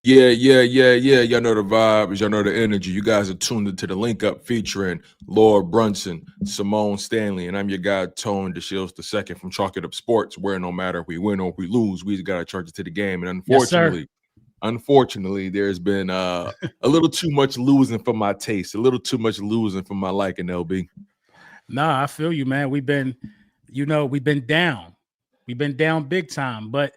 Yeah. Y'all know the vibes. Y'all know the energy. You guys are tuned into the Link Up featuring Lord Brunson, Symone Stanley, and I'm your guy, Tone DeShields II from Chalk It Up Sports, where no matter if we win or if we lose, we just got to charge it to the game. And Yes, sir. unfortunately, there's been a little too much losing for my taste, a little too much losing for my liking, LB. Nah, I feel you, man. We've been down. We've been down big time, but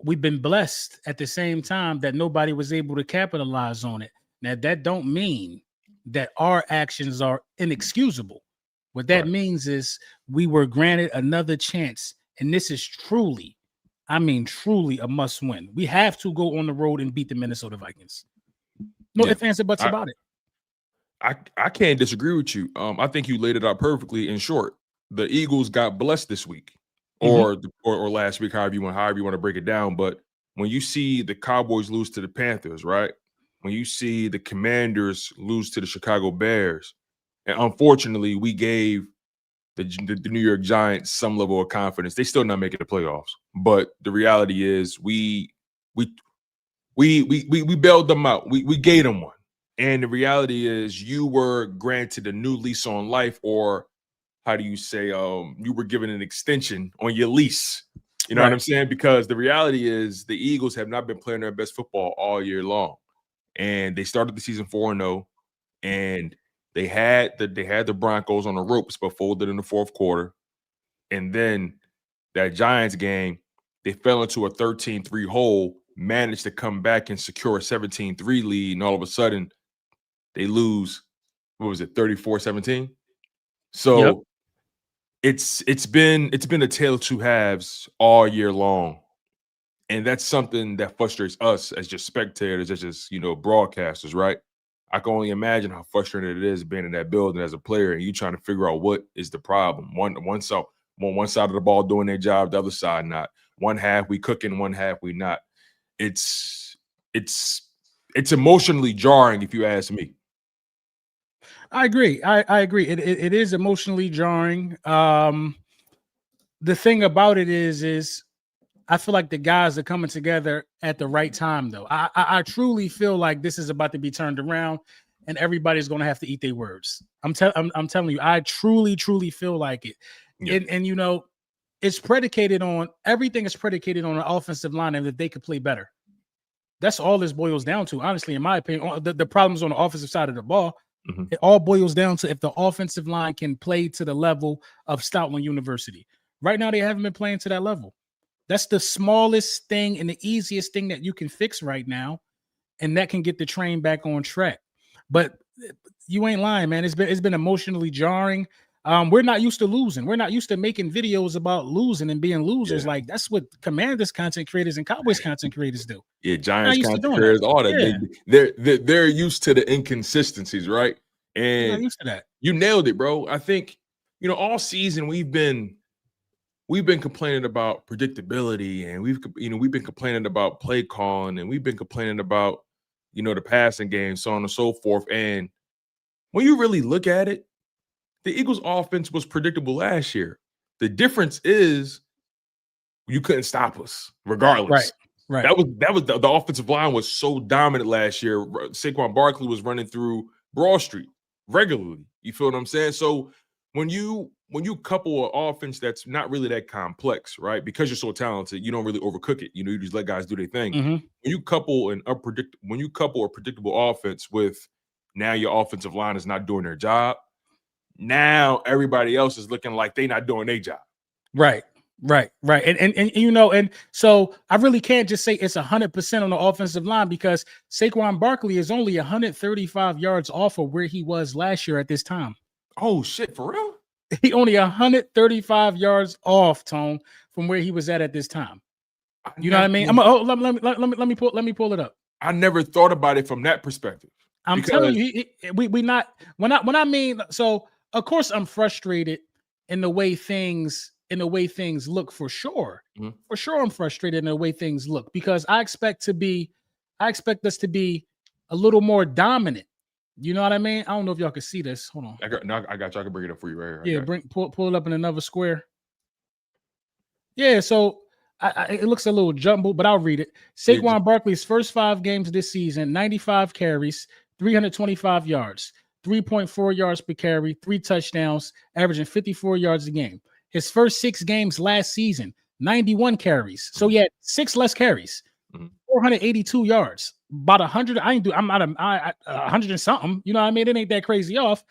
we've been blessed at the same time that nobody was able to capitalize on it. Now, that don't mean that our actions are inexcusable. What that means is we were granted another chance, and this is truly, I mean, truly a must win. We have to go on the road and beat the Minnesota Vikings. No ifs, ands, or buts about it. I can't disagree with you. I think you laid it out perfectly. In short, the Eagles got blessed this week, or last week, however you want to break it down. But when you see the Cowboys lose to the Panthers, right? When you see the Commanders lose to the Chicago Bears, and unfortunately, we gave the New York Giants some level of confidence. They still not making the playoffs, but the reality is we bailed them out. We gave them one. And the reality is you were granted a new lease on life, or how do you say, you were given an extension on your lease. You know what I'm saying? Because the reality is the Eagles have not been playing their best football all year long. And they started the season 4-0, and they had the Broncos on the ropes, but folded in the fourth quarter. And then that Giants game, they fell into a 13-3 hole, managed to come back and secure a 17-3 lead, and all of a sudden they lose, what was it, 34-17? So it's been a tale of two halves all year long. And that's something that frustrates us as just spectators, as just, broadcasters, right? I can only imagine how frustrating it is being in that building as a player and you trying to figure out what is the problem. One side of the ball doing their job, the other side not. One half we cooking, one half we not. It's emotionally jarring, if you ask me. I agree. I agree. It is emotionally jarring. The thing about it is I feel like the guys are coming together at the right time, though. I truly feel like this is about to be turned around, and everybody's going to have to eat their words. I'm telling you, I truly feel like it. Yeah. And it's predicated on everything. Is predicated on an offensive line and that they could play better. That's all this boils down to, honestly, in my opinion. The problems on the offensive side of the ball. It all boils down to if the offensive line can play to the level of Stoutland University. Right now, they haven't been playing to that level. That's the smallest thing and the easiest thing that you can fix right now, and that can get the train back on track. But you ain't lying, man. It's been emotionally jarring. We're not used to losing. We're not used to making videos about losing and being losers. Like that's what Commanders content creators and Cowboys content creators do. Yeah, Giants content creators, all that. Yeah. They're used to the inconsistencies, right? And not used to that. You nailed it, bro. I think all season we've been complaining about predictability, and we've been complaining about play calling, and we've been complaining about the passing game, so on and so forth. And when you really look at it, the Eagles' offense was predictable last year. The difference is you couldn't stop us, regardless. Right. That was the offensive line was so dominant last year. Saquon Barkley was running through Broad Street regularly. You feel what I'm saying? So when you couple an offense that's not really that complex, right? Because you're so talented, you don't really overcook it. You just let guys do their thing. When you couple a predictable offense with now your offensive line is not doing their job, now everybody else is looking like they're not doing their job. Right. And so I really can't just say it's 100% on the offensive line, because Saquon Barkley is only 135 yards off of where he was last year at this time. Oh shit, for real? He only 135 yards off, Tone, from where he was at this time. You know what I mean? Let me pull it up. I never thought about it from that perspective. I'm telling you, when I mean, so of course I'm frustrated in the way things look, for sure. For sure I'm frustrated in the way things look, because I expect us to be a little more dominant. You know what I mean? I don't know if y'all can see this. Hold on. I got you. I can bring it up for you right here. Yeah, pull it up in another square. Yeah, so it looks a little jumbled, but I'll read it. Saquon Barkley's first 5 games this season, 95 carries, 325 yards, 3.4 yards per carry, 3 touchdowns, averaging 54 yards a game. His first 6 games last season, 91 carries. So he had 6 less carries, 482 yards, about 100. I'm not 100 and something. You know what I mean? It ain't that crazy off.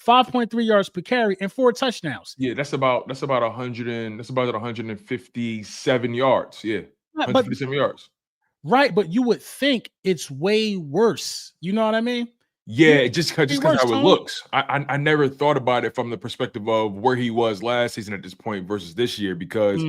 5.3 yards per carry and 4 touchdowns. Yeah, that's about 157 yards. Yeah, 157 yards. Right, but you would think it's way worse. You know what I mean? Yeah, just because how it looks. I never thought about it from the perspective of where he was last season at this point versus this year, because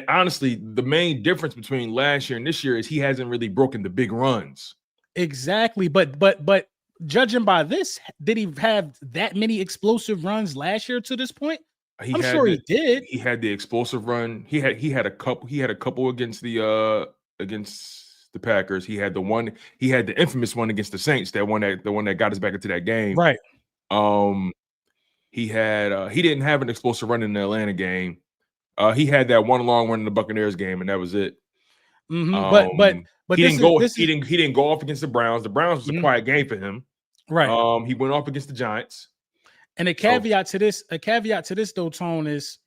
honestly, the main difference between last year and this year is he hasn't really broken the big runs. Exactly, but judging by this, did he have that many explosive runs last year to this point? I'm sure he did. He had the explosive run. He had a couple against the Packers. He had the infamous one against the Saints, the one that got us back into that game. Right. He didn't have an explosive run in the Atlanta game. He had that one long one in the Buccaneers game, and that was it. But he didn't go off against the Browns. The Browns was a quiet game for him. Right. He went off against the Giants. And a caveat to this though, Tone, is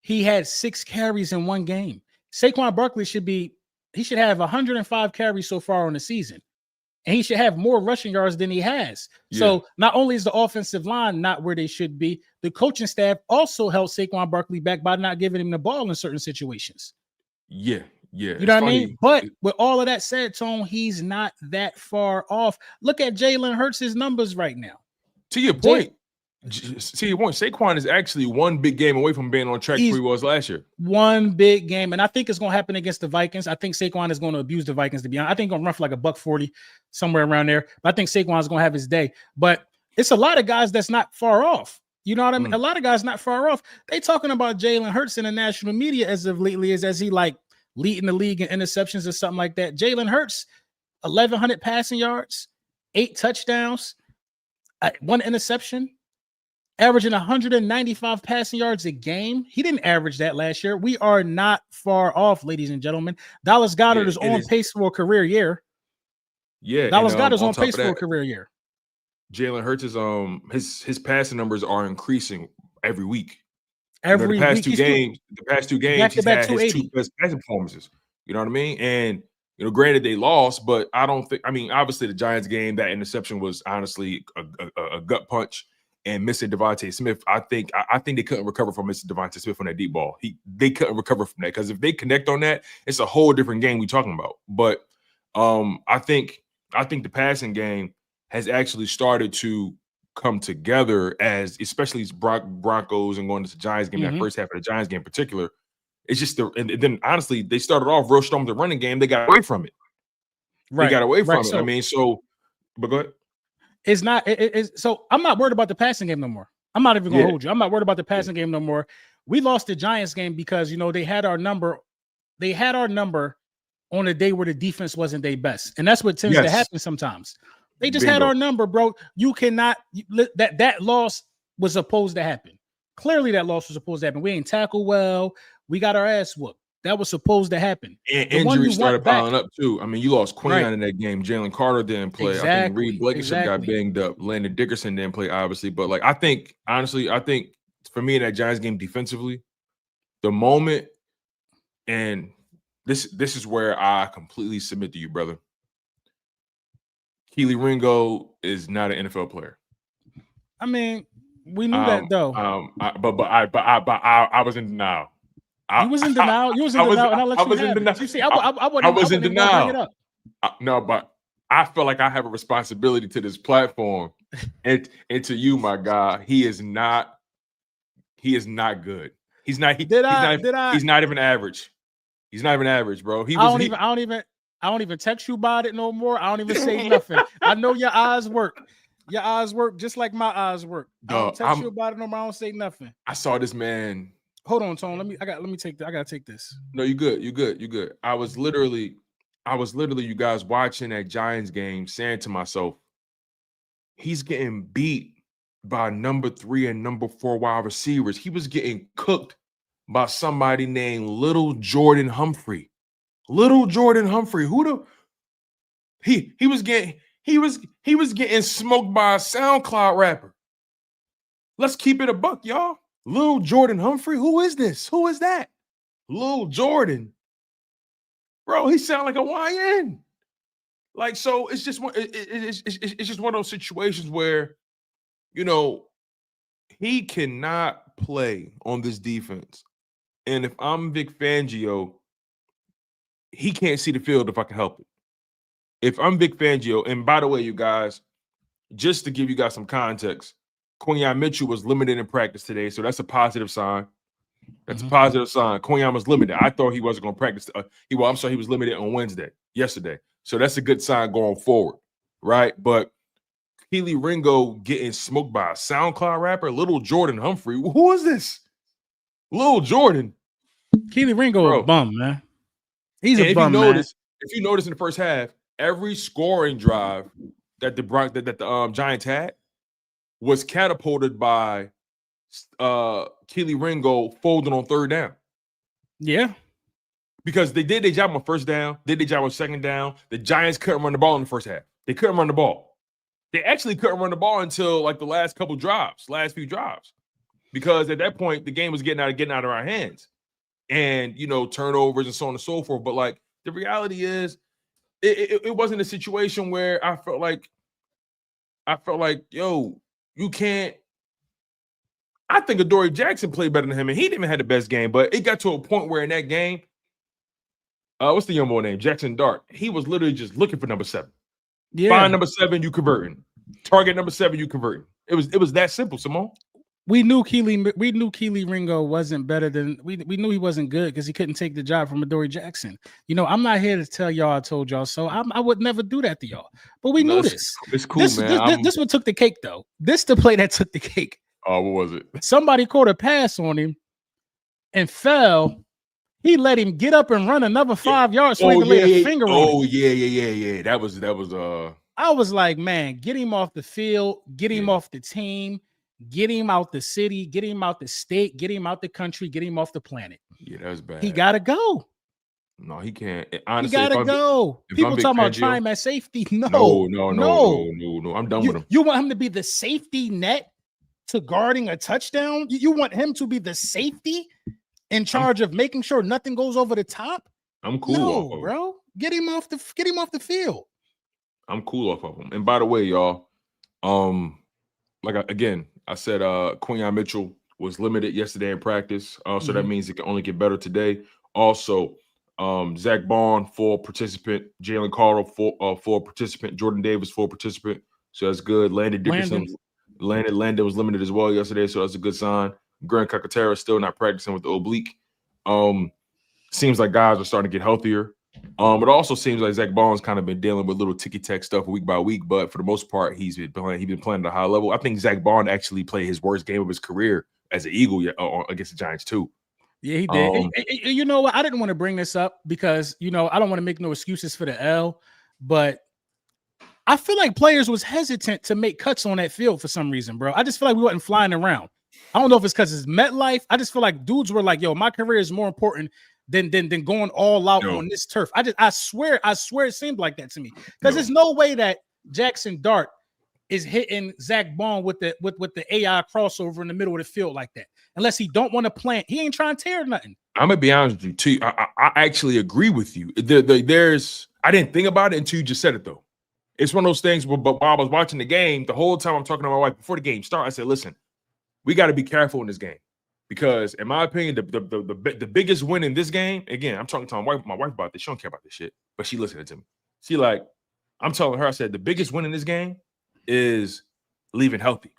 he had 6 carries in one game. Saquon Barkley should have 105 carries so far on the season. And he should have more rushing yards than he has. Yeah. So not only is the offensive line not where they should be, the coaching staff also held Saquon Barkley back by not giving him the ball in certain situations. Yeah. You know what I mean? But with all of that said, Tone, he's not that far off. Look at Jalen Hurts' numbers right now. To your point, Saquon is actually one big game away from being on track where he was last year. One big game, and I think it's going to happen against the Vikings. I think Saquon is going to abuse the Vikings, to be honest. I think he's going to run for like a $140, somewhere around there. But I think Saquon is going to have his day. But it's a lot of guys that's not far off. You know what I mean? A lot of guys not far off. They talking about Jalen Hurts in the national media as of lately as he like leading the league in interceptions or something like that. Jalen Hurts, 1,100 passing yards, 8 touchdowns, 1 interception, averaging 195 passing yards a game. He didn't average that last year. We are not far off, ladies and gentlemen. Dallas Goedert is on pace for a career year. Yeah, Dallas Goedert is on pace for a career year. Jalen Hurts is his passing numbers are increasing every week. The past two games, he's had his 2 best passing performances. You know what I mean? And granted they lost, but obviously the Giants game, that interception was honestly a gut punch. And missing Devontae Smith, I think they couldn't recover from missing Devontae Smith on that deep ball. They couldn't recover from that, because if they connect on that, it's a whole different game we're talking about. But I think the passing game has actually started to come together, especially as Broncos and going to the Giants game, that first half of the Giants game in particular. It's just and then honestly, they started off real strong with the running game. They got away from it. Right. They got away from it. But go ahead. It's not. So I'm not worried about the passing game no more. I'm not even gonna hold you. I'm not worried about the passing game no more. We lost the Giants game because they had our number. They had our number on a day where the defense wasn't their best, and that's what tends to happen sometimes. They just had our number, bro. You cannot that loss was supposed to happen. Clearly, that loss was supposed to happen. We ain't tackled well. We got our ass whooped. That was supposed to happen. And injuries started piling up too. I mean, you lost Queen in that game. Jalen Carter didn't play. I think Reed Blankenship got banged up. Landon Dickerson didn't play, obviously. But I think for me in that Giants game defensively, the moment, and this is where I completely submit to you, brother. Keely Ringo is not an NFL player. I mean, we knew that though. But I was in denial. You was in denial. You was in denial, and I let you have it. You see, I was in denial. No, but I feel like I have a responsibility to this platform and to you, my guy. He is not good. He's not even average. He's not even average, bro. I don't even text you about it no more. I don't even say nothing. I know your eyes work. Your eyes work just like my eyes work. I don't text you about it no more. I don't say nothing. I saw this man. Hold on, Tone. I gotta take this. No, you good. You good. I was literally, you guys watching that Giants game, saying to myself, he's getting beat by number 3 and number 4 wide receivers. He was getting cooked by somebody named Little Jordan Humphrey. Little Jordan Humphrey. He was getting smoked by a SoundCloud rapper. Let's keep it a buck, y'all. Little Jordan Humphrey. Who is this? Who is that? Little Jordan. Bro, he sound like a YN. Like, so it's just it's just one of those situations where, he cannot play on this defense. And if I'm Vic Fangio, he can't see the field if I can help it. If I'm Vic Fangio, and by the way, you guys, just to give you guys some context, Quinyon Mitchell was limited in practice today, so that's a positive sign. That's a positive sign. Quinyon was limited. I thought he wasn't going to practice. He was limited on yesterday. So that's a good sign going forward, right? But Keely Ringo getting smoked by a SoundCloud rapper, Little Jordan Humphrey. Who is this? Little Jordan. Keely Ringo a bum, man. He's a bum, man. If you notice in the first half, every scoring drive that the Giants had was catapulted by Keely Ringo folding on third down. Yeah. Because they did their job on first down, did their job on second down. The Giants couldn't run the ball in the first half. They couldn't run the ball. They actually couldn't run the ball until like the last few drives. Because at that point, the game was getting out of our hands. And, turnovers and so on and so forth. But like the reality is, it wasn't a situation where I felt like, yo, you can't. I think Adoree Jackson played better than him, and he didn't even have the best game. But it got to a point where in that game, what's the young boy name? Jackson Dart. He was literally just looking for number 7. Yeah. Find number 7, you converting. Target number 7, you converting. It was that simple, Symone. We knew Keely Ringo wasn't better than we knew he wasn't good because he couldn't take the job from Adoree Jackson. I'm not here to tell y'all I told y'all so. I would never do that to y'all. But we knew this. It's cool, man. This one took the cake though. This the play that took the cake. Oh, what was it? Somebody caught a pass on him and fell. He let him get up and run another 5 yards so he could lay a finger on him. Oh, yeah. That was I was like, man, get him off the field, get him off the team. Get him out the city, get him out the state, get him out the country, get him off the planet. Yeah, that's bad. He gotta go. No, he can't. Honestly, he gotta go. People talking about trying him at safety. No. I'm done with him. You want him to be the safety net to guarding a touchdown? You want him to be the safety in charge of making sure nothing goes over the top? I'm cool off of him, bro. Get him off the field. I'm cool off of him. And by the way, y'all, I said Quinyon Mitchell was limited yesterday in practice, so that means it can only get better today. Also, Zach Bond, full participant. Jalen Carter, full participant. Jordan Davis, full participant. So that's good. Landon Dickerson was limited as well yesterday, so that's a good sign. Grant Kakatera still not practicing with the oblique. Seems like guys are starting to get healthier. It also seems like Zach Bond's kind of been dealing with little ticky-tack stuff week by week, but for the most part, he's been playing at a high level. I think Zach Bond actually played his worst game of his career as an Eagle against the Giants too. Yeah, he did. You know what? I didn't want to bring this up because, I don't want to make no excuses for the L, but I feel like players was hesitant to make cuts on that field for some reason, bro. I just feel like we wasn't flying around. I don't know if it's because it's MetLife. I just feel like dudes were like, yo, my career is more important than going all out on this turf. I swear it seemed like that to me. Because there's no way that Jackson Dart is hitting Zach Bond with the AI crossover in the middle of the field like that. Unless he don't want to plant. He ain't trying to tear nothing. I'm gonna be honest with you, too. I actually agree with you. I didn't think about it until you just said it though. It's one of those things where, but while I was watching the game, the whole time I'm talking to my wife before the game started, I said, listen, we got to be careful in this game. Because in my opinion, the biggest win in this game, again, I'm talking to my wife about this. She don't care about this shit, but she listening to me. I'm telling her, I said, the biggest win in this game is leaving healthy.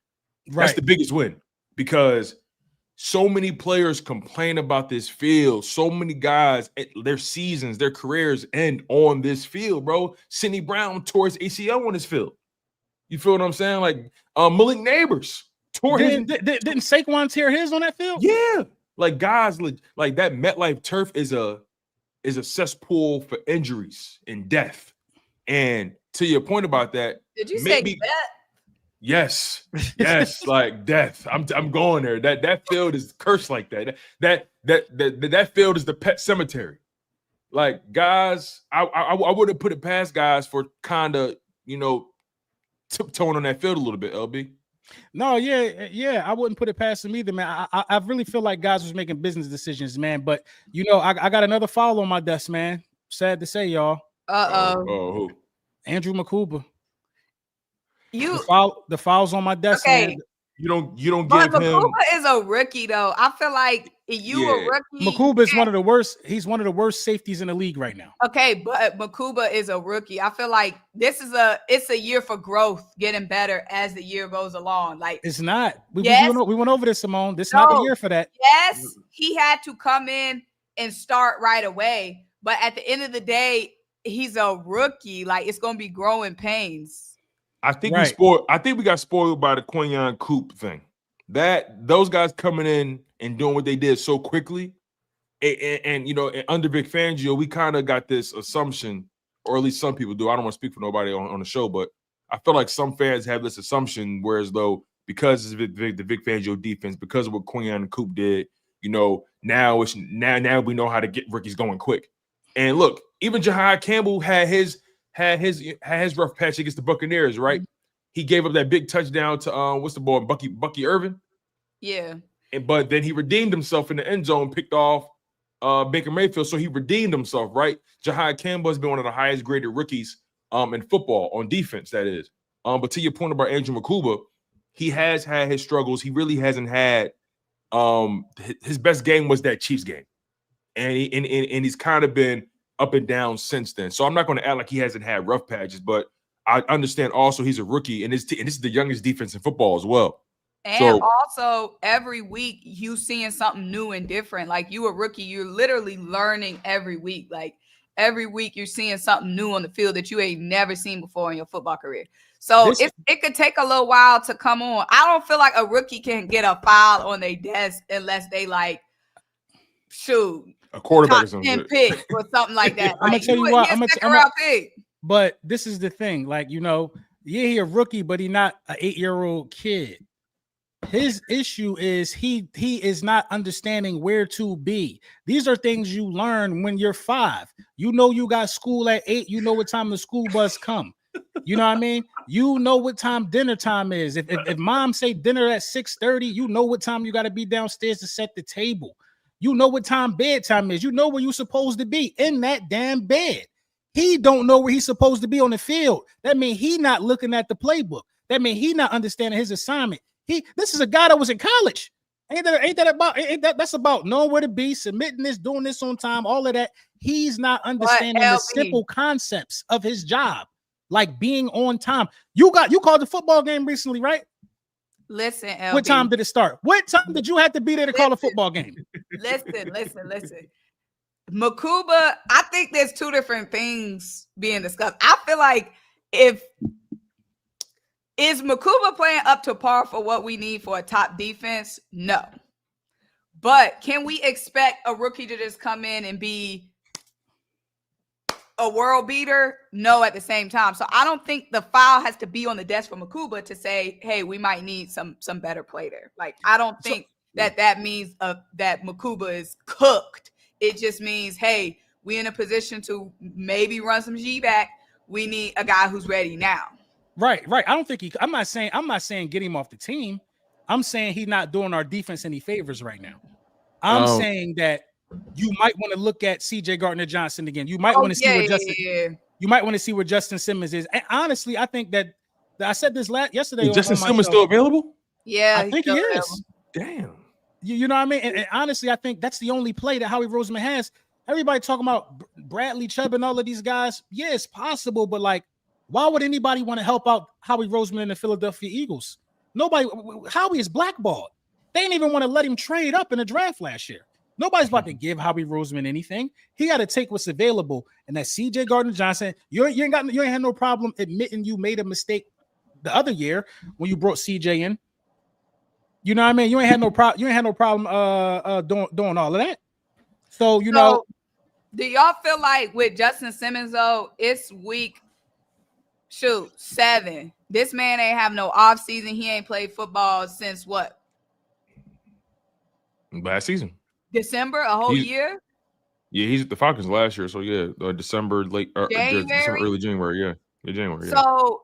Right. That's the biggest win because so many players complain about this field. So many guys, their seasons, their careers end on this field, bro. Sidney Brown tore his ACL on this field. You feel what I'm saying? Like Malik Neighbors. Didn't Saquon tear his on that field? Yeah, like guys, like that MetLife turf is a cesspool for injuries and death. And to your point about that, did you say death? Yes, like death. I'm going there. That field is cursed like that. that field is the pet cemetery. Like guys, I wouldn't put it past guys for kind of tiptoeing on that field a little bit. LB. No, yeah, I wouldn't put it past him either, man. I really feel like guys was making business decisions, man. But I got another foul on my desk, man. Sad to say, y'all. Who? Andrew McCuba. The fouls on my desk, man. You don't give but him. McCuba is a rookie, though. I feel like a rookie. McCuba is one of the worst. He's one of the worst safeties in the league right now. Okay, but McCuba is a rookie. I feel like it's a year for growth, getting better as the year goes along. Like it's not. We went over this, Symone. This is not the year for that. Yes, he had to come in and start right away. But at the end of the day, he's a rookie. Like it's gonna be growing pains. I think we got spoiled by the Quinyon Coop thing. That those guys coming in and doing what they did so quickly, and under Vic Fangio, we kind of got this assumption, or at least some people do. I don't want to speak for nobody on the show, but I feel like some fans have this assumption, whereas though because of the Vic Fangio defense, because of what Quinyon Coop did, now we know how to get rookies going quick. And look, even Jahai Campbell had his rough patch against the Buccaneers, right? He gave up that big touchdown to what's the boy, Bucky Irvin? Yeah. But then he redeemed himself in the end zone, picked off Baker Mayfield, so he redeemed himself, right? Jahai Campbell has been one of the highest graded rookies in football on defense, that is. But to your point about Andrew McCuba, he has had his struggles. He really hasn't had his best game was that Chiefs game, and he's kind of been up and down since then. So I'm not going to act like he hasn't had rough patches, but I understand also he's a rookie, and this is the youngest defense in football as well. And also every week you seeing something new and different. Like you a rookie, you're literally learning every week. Like every week you're seeing something new on the field that you ain't never seen before in your football career. So it could take a little while to come on. I don't feel like a rookie can get a foul on their desk unless they like shoot a quarterback top 10 pick or something like that. I'm like, gonna tell you what. Pick. But this is the thing, like he a rookie, but he not an 8-year-old kid. His issue is he is not understanding where to be. These are things you learn when you're 5. You got school at 8. You know what time the school bus come. You know what I mean? You know what time dinner time is. If mom say dinner at 6:30, you know what time you got to be downstairs to set the table. You know what time bedtime is. You know where you're supposed to be in that damn bed. He don't know where he's supposed to be on the field. That means he not looking at the playbook. That means he not understanding his assignment. This is a guy that was in college. That's about knowing where to be, submitting this, doing this on time, all of that. He's not understanding the simple concepts of his job, like being on time. You called the football game recently, right? Listen, LB. What time did it start? What time did you have to be there to call a football game? Listen. McCuba, I think there's two different things being discussed. I feel like is McCuba playing up to par for what we need for a top defense? No. But can we expect a rookie to just come in and be a world beater? No, at the same time. So I don't think the foul has to be on the desk for McCuba to say, hey, we might need some better play there. Like, I don't think that means that McCuba is cooked. It just means, hey, we in a position to maybe run some G back. We need a guy who's ready now. Right. I don't think I'm not saying get him off the team. I'm saying he's not doing our defense any favors right now. I'm saying that you might want to look at CJ Gardner-Johnson again. You might want to see where Justin. You might want to see where Justin Simmons is. And honestly, I think that I said this yesterday. Justin Simmons still available? Yeah, I think he is. Damn. You know what I mean? And honestly, I think that's the only play that Howie Roseman has. Everybody talking about Bradley Chubb and all of these guys. Yeah, it's possible, but like, why would anybody want to help out Howie Roseman and the Philadelphia Eagles? Nobody. Howie is blackballed. They didn't even want to let him trade up in the draft last year. Nobody's about to give Howie Roseman anything. He got to take what's available. And that CJ Gardner-Johnson, you ain't had no problem admitting you made a mistake the other year when you brought CJ in. You know what I mean? You ain't had no problem. You ain't had no problem doing all of that. So do y'all feel like with Justin Simmons though, it's week 7. This man ain't have no off season. He ain't played football since what? Last season. December, a whole He's- year. Yeah, he's at the Falcons last year, so yeah, December, January? early January, yeah, January. Yeah. So,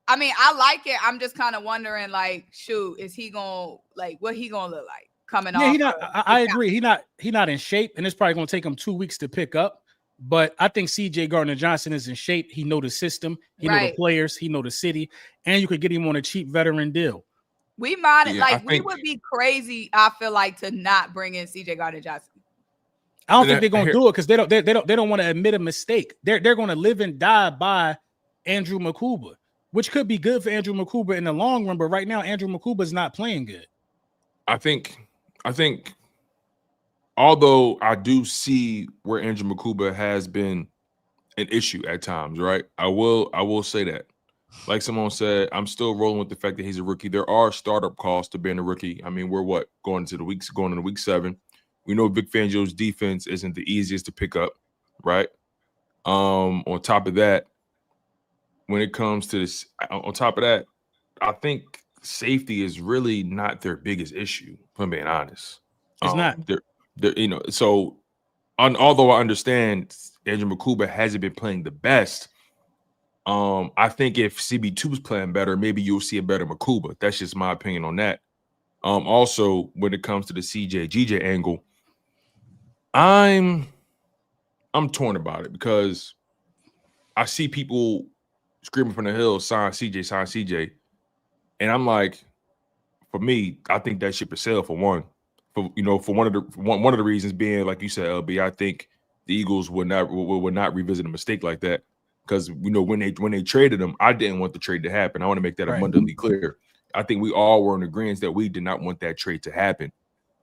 I mean, I like it. I'm just kind of wondering, like, shoot, is he gonna what he gonna look like coming off? He not. I agree. He not in shape, and it's probably gonna take him 2 weeks to pick up. But I think CJ Gardner-Johnson is in shape. He know the system. He know the players. He know the city, and you could get him on a cheap veteran deal. We might we would be crazy. I feel like to not bring in CJ Gardner-Johnson. I don't think they're gonna do it because they don't want to admit a mistake. They're gonna live and die by Andrew Makuba, which could be good for Andrew Makuba in the long run. But right now, Andrew Makuba is not playing good. I think, although I do see where Andrew Makuba has been an issue at times, right? I will say that. Like Symone said, I'm still rolling with the fact that he's a rookie. There are startup costs to being a rookie. I mean, we're going into week 7. We know Vic Fangio's defense isn't the easiest to pick up, right? On top of that, when it comes to this, on top of that, I think safety is really not their biggest issue, if I'm being honest. It's not. They're so although I understand Andrew Makuba hasn't been playing the best, I think if CB2 was playing better, maybe you'll see a better Makuba. That's just my opinion on that. Also, when it comes to the CJGJ angle, I'm torn about it because I see people screaming from the hills, sign CJ. And I'm like, for me, I think that ship is sailed for one. For one of the reasons being, like you said, LB, I think the Eagles would not revisit a mistake like that. Because when they traded him, I didn't want the trade to happen. I want to make that abundantly clear. I think we all were in agreement that we did not want that trade to happen.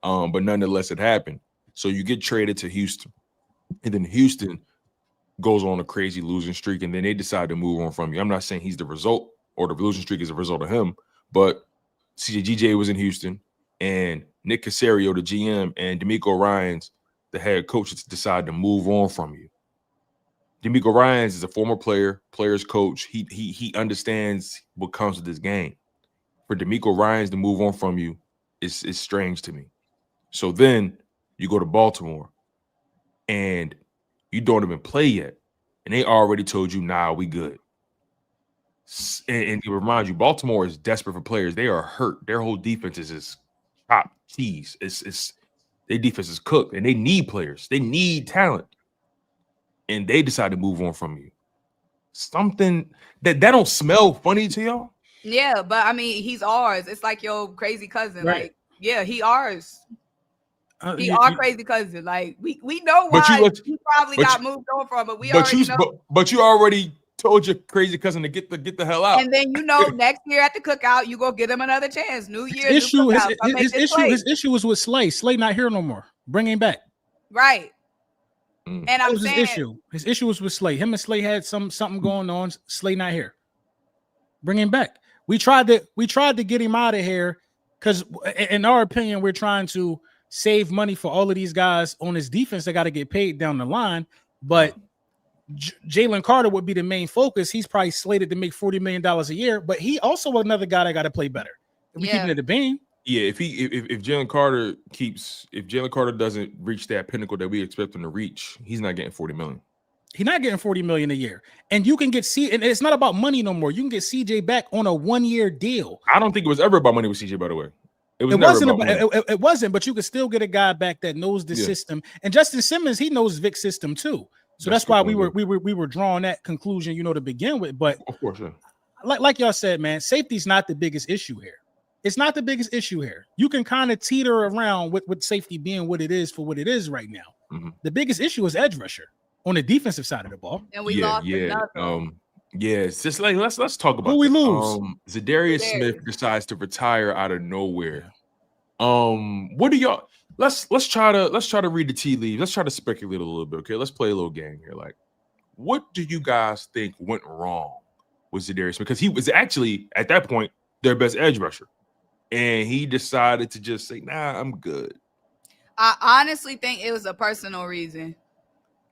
But nonetheless, it happened. So you get traded to Houston, and then Houston goes on a crazy losing streak, and then they decide to move on from you. I'm not saying he's the result or the losing streak is a result of him, but CJGJ was in Houston, and Nick Caserio, the GM, and D'Amico Ryans, the head coach, decide to move on from you. D'Amico Ryans is a former player's coach. He understands what comes with this game. For D'Amico Ryans to move on from you is strange to me. So then you go to Baltimore, and you don't even play yet, and they already told you, nah, we good. And it reminds you, Baltimore is desperate for players. They are hurt. Their whole defense is top cheese. Their defense is cooked, and they need players. They need talent. And they decide to move on from you. Something that don't smell funny to y'all? Yeah, but I mean, he's ours. It's like your crazy cousin. Right. Like, yeah, he ours. Our crazy cousin. Like, we know why he probably got moved on from, but we already know. But you already told your crazy cousin to get the hell out. And then next year at the cookout, you go give him another chance. New year, his issue was with Slay. Slay not here no more. Bring him back. Right. And I'm saying his issue was with Slay. Him and Slay had something going on. Slay not here. Bring him back. We tried to get him out of here because, in our opinion, we're trying to save money for all of these guys on his defense that got to get paid down the line. But Jalen Carter would be the main focus. He's probably slated to make $40 million a year, but he also another guy that got to play better. If we keep it at the beam. Yeah, if Jalen Carter doesn't reach that pinnacle that we expect him to reach, he's not getting $40 million. He's not getting $40 million a year. And you can get and it's not about money no more. You can get CJ back on a 1-year deal. I don't think it was ever about money with CJ, by the way. It wasn't, but you could still get a guy back that knows the system. And Justin Simmons, he knows Vic's system too. So that's why we were drawing that conclusion, to begin with. But of course, like y'all said, man, safety's not the biggest issue here. It's not the biggest issue here. You can kind of teeter around with safety being what it is for what it is right now. Mm-hmm. The biggest issue is edge rusher on the defensive side of the ball. And we lost another. It's just like let's talk about who we lose. Zadarius Smith decides to retire out of nowhere. What do y'all? Let's try to read the tea leaves. Let's try to speculate a little bit. Okay, let's play a little game here. Like, what do you guys think went wrong with Zadarius Smith? Because he was actually at that point their best edge rusher. And he decided to just say, nah, I'm good. I honestly think it was a personal reason.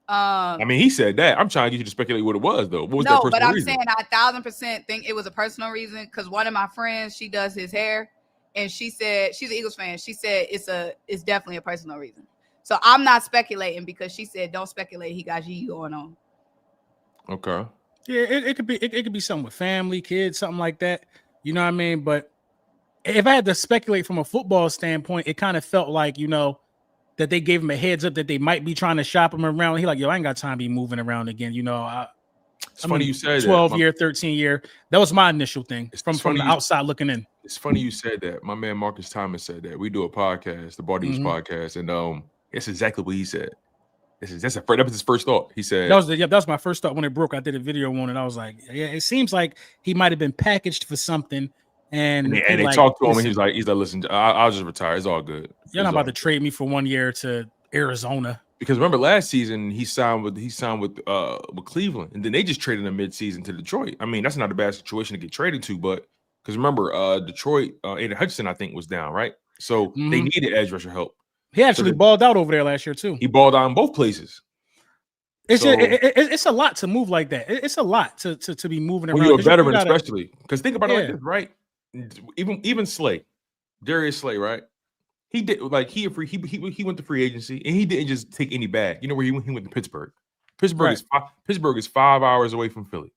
I mean, he said that. I'm trying to get you to speculate what it was, though. What was that personal reason? Saying I 1,000% think it was a personal reason because one of my friends, she does his hair, and she said she's an Eagles fan. She said it's definitely a personal reason. So I'm not speculating because she said don't speculate. He got G going on. Okay. Yeah, it could be it could be something with family, kids, something like that. You know what I mean? But if I had to speculate from a football standpoint, it kind of felt like, you know, that they gave him a heads up that they might be trying to shop him around. He like, yo, I ain't got time to be moving around again. You know, It's funny you said 12 that. 13 year. That was my initial thing from the outside looking in. It's funny you said that. My man Marcus Thomas said that. We do a podcast, the Bardies podcast, and it's exactly what he said. That was his first thought. He said that was my first thought when it broke. I did a video on it. I was like, yeah, it seems like he might have been packaged for something. And they like, talked to him, and he's like, listen, I'll just retire. It's all good. You're not about to trade me for 1 year to Arizona. Because remember last season he signed with Cleveland, and then they just traded him mid-season to Detroit. I mean, that's not a bad situation to get traded to, but because remember, Detroit, Aiden Hutchinson, I think, was down, right? So they needed edge rusher help. He actually balled out over there last year too. He balled out in both places. It's a lot to move like that. It's a lot to be moving around. When you're a veteran, especially because think about it like this, right? Even Slay, Darius Slay, right? He did like he went to free agency and he didn't just take any bag. You know where he went to Pittsburgh. Pittsburgh is 5 hours away from Philly.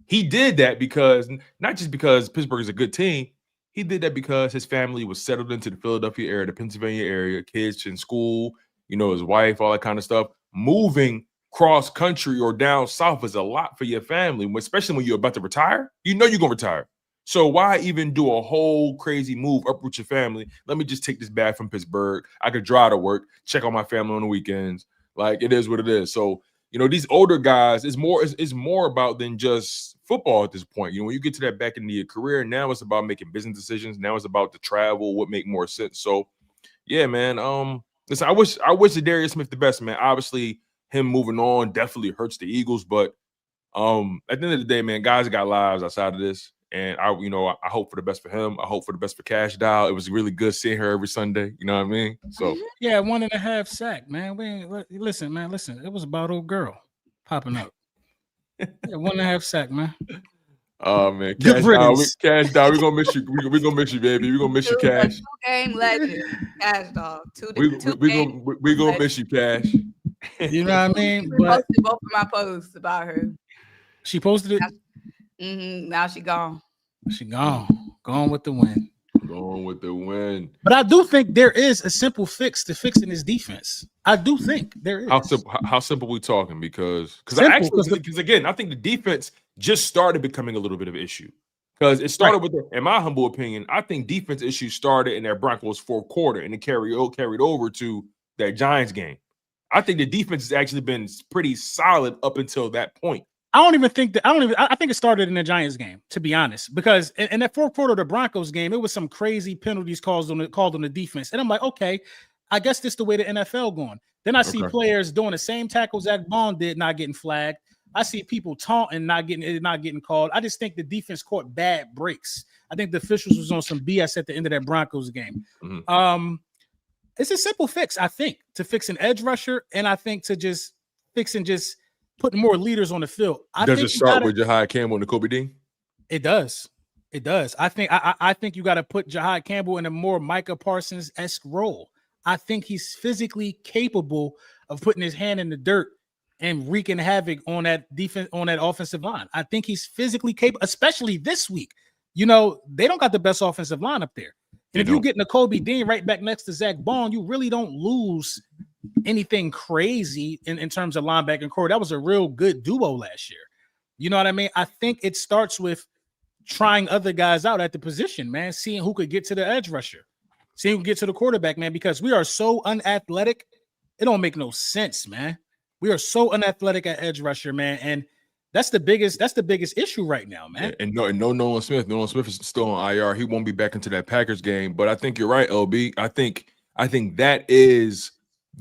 He did that because not just because Pittsburgh is a good team. He did that because his family was settled into the Philadelphia area, the Pennsylvania area, kids in school, you know, his wife, all that kind of stuff. Moving cross country or down south is a lot for your family, especially when you're about to retire. You know you're gonna retire. So why even do a whole crazy move, uproot your family? Let me just take this bag from Pittsburgh. I could drive to work, check on my family on the weekends. Like it is what it is. So, you know, these older guys, it's more about than just football at this point. You know, when you get to that back into your career, now it's about making business decisions. Now it's about the travel, what make more sense. So, yeah, man. Listen, I wish Darius Smith the best, man. Obviously, him moving on definitely hurts the Eagles, but at the end of the day, man, guys got lives outside of this. And I hope for the best for him. I hope for the best for Cash Doll. It was really good seeing her every Sunday. You know what I mean? So yeah, 1.5 sack, man. Listen. It was about old girl popping up. Yeah, 1.5 sack, man. Oh man, Cash Doll, we're gonna miss you. We're gonna miss you, baby. We're gonna miss you, Cash. 2-game legend, Cash Doll. We're gonna miss you, Cash. You know what I mean? But posted both of my posts about her. She posted it. Now she gone. She gone with the win. Going with the win. But I do think there is a simple fix to fixing this defense. I do think there is. How simple we talking? Because again, I think the defense just started becoming a little bit of an issue. Because it started with, in my humble opinion, I think defense issues started in that Broncos fourth quarter and it carried over to that Giants game. I think the defense has actually been pretty solid up until that point. I think it started in the Giants game, to be honest, because in that fourth quarter of the Broncos game, it was some crazy penalties called on the defense. And I'm like, okay, I guess this is the way the NFL going. Then I see players doing the same tackle Zach Bond did, not getting flagged. I see people taunting, not getting called. I just think the defense caught bad breaks. I think the officials was on some BS at the end of that Broncos game. It's a simple fix, I think, to fix an edge rusher, and I think to just putting more leaders on the field. Does it start with Jahai Campbell and Kobe Dean? It does. I think you got to put Jahai Campbell in a more Micah Parsons-esque role. I think he's physically capable of putting his hand in the dirt and wreaking havoc on that defense, on that offensive line. I think he's physically capable, especially this week. You know, they don't got the best offensive line up there. And if you get Nakobe Dean right back next to Zach Bond, you really don't lose anything crazy in terms of linebacker core. That was a real good duo last year. You know what I mean? I think it starts with trying other guys out at the position, man, seeing who could get to the edge rusher, seeing who can get to the quarterback, man, because we are so unathletic. It don't make no sense, man. We are so unathletic at edge rusher, man. And that's the biggest issue right now, man. And no Nolan Smith. Nolan Smith is still on IR. He won't be back into that Packers game. But I think you're right, LB. I think that is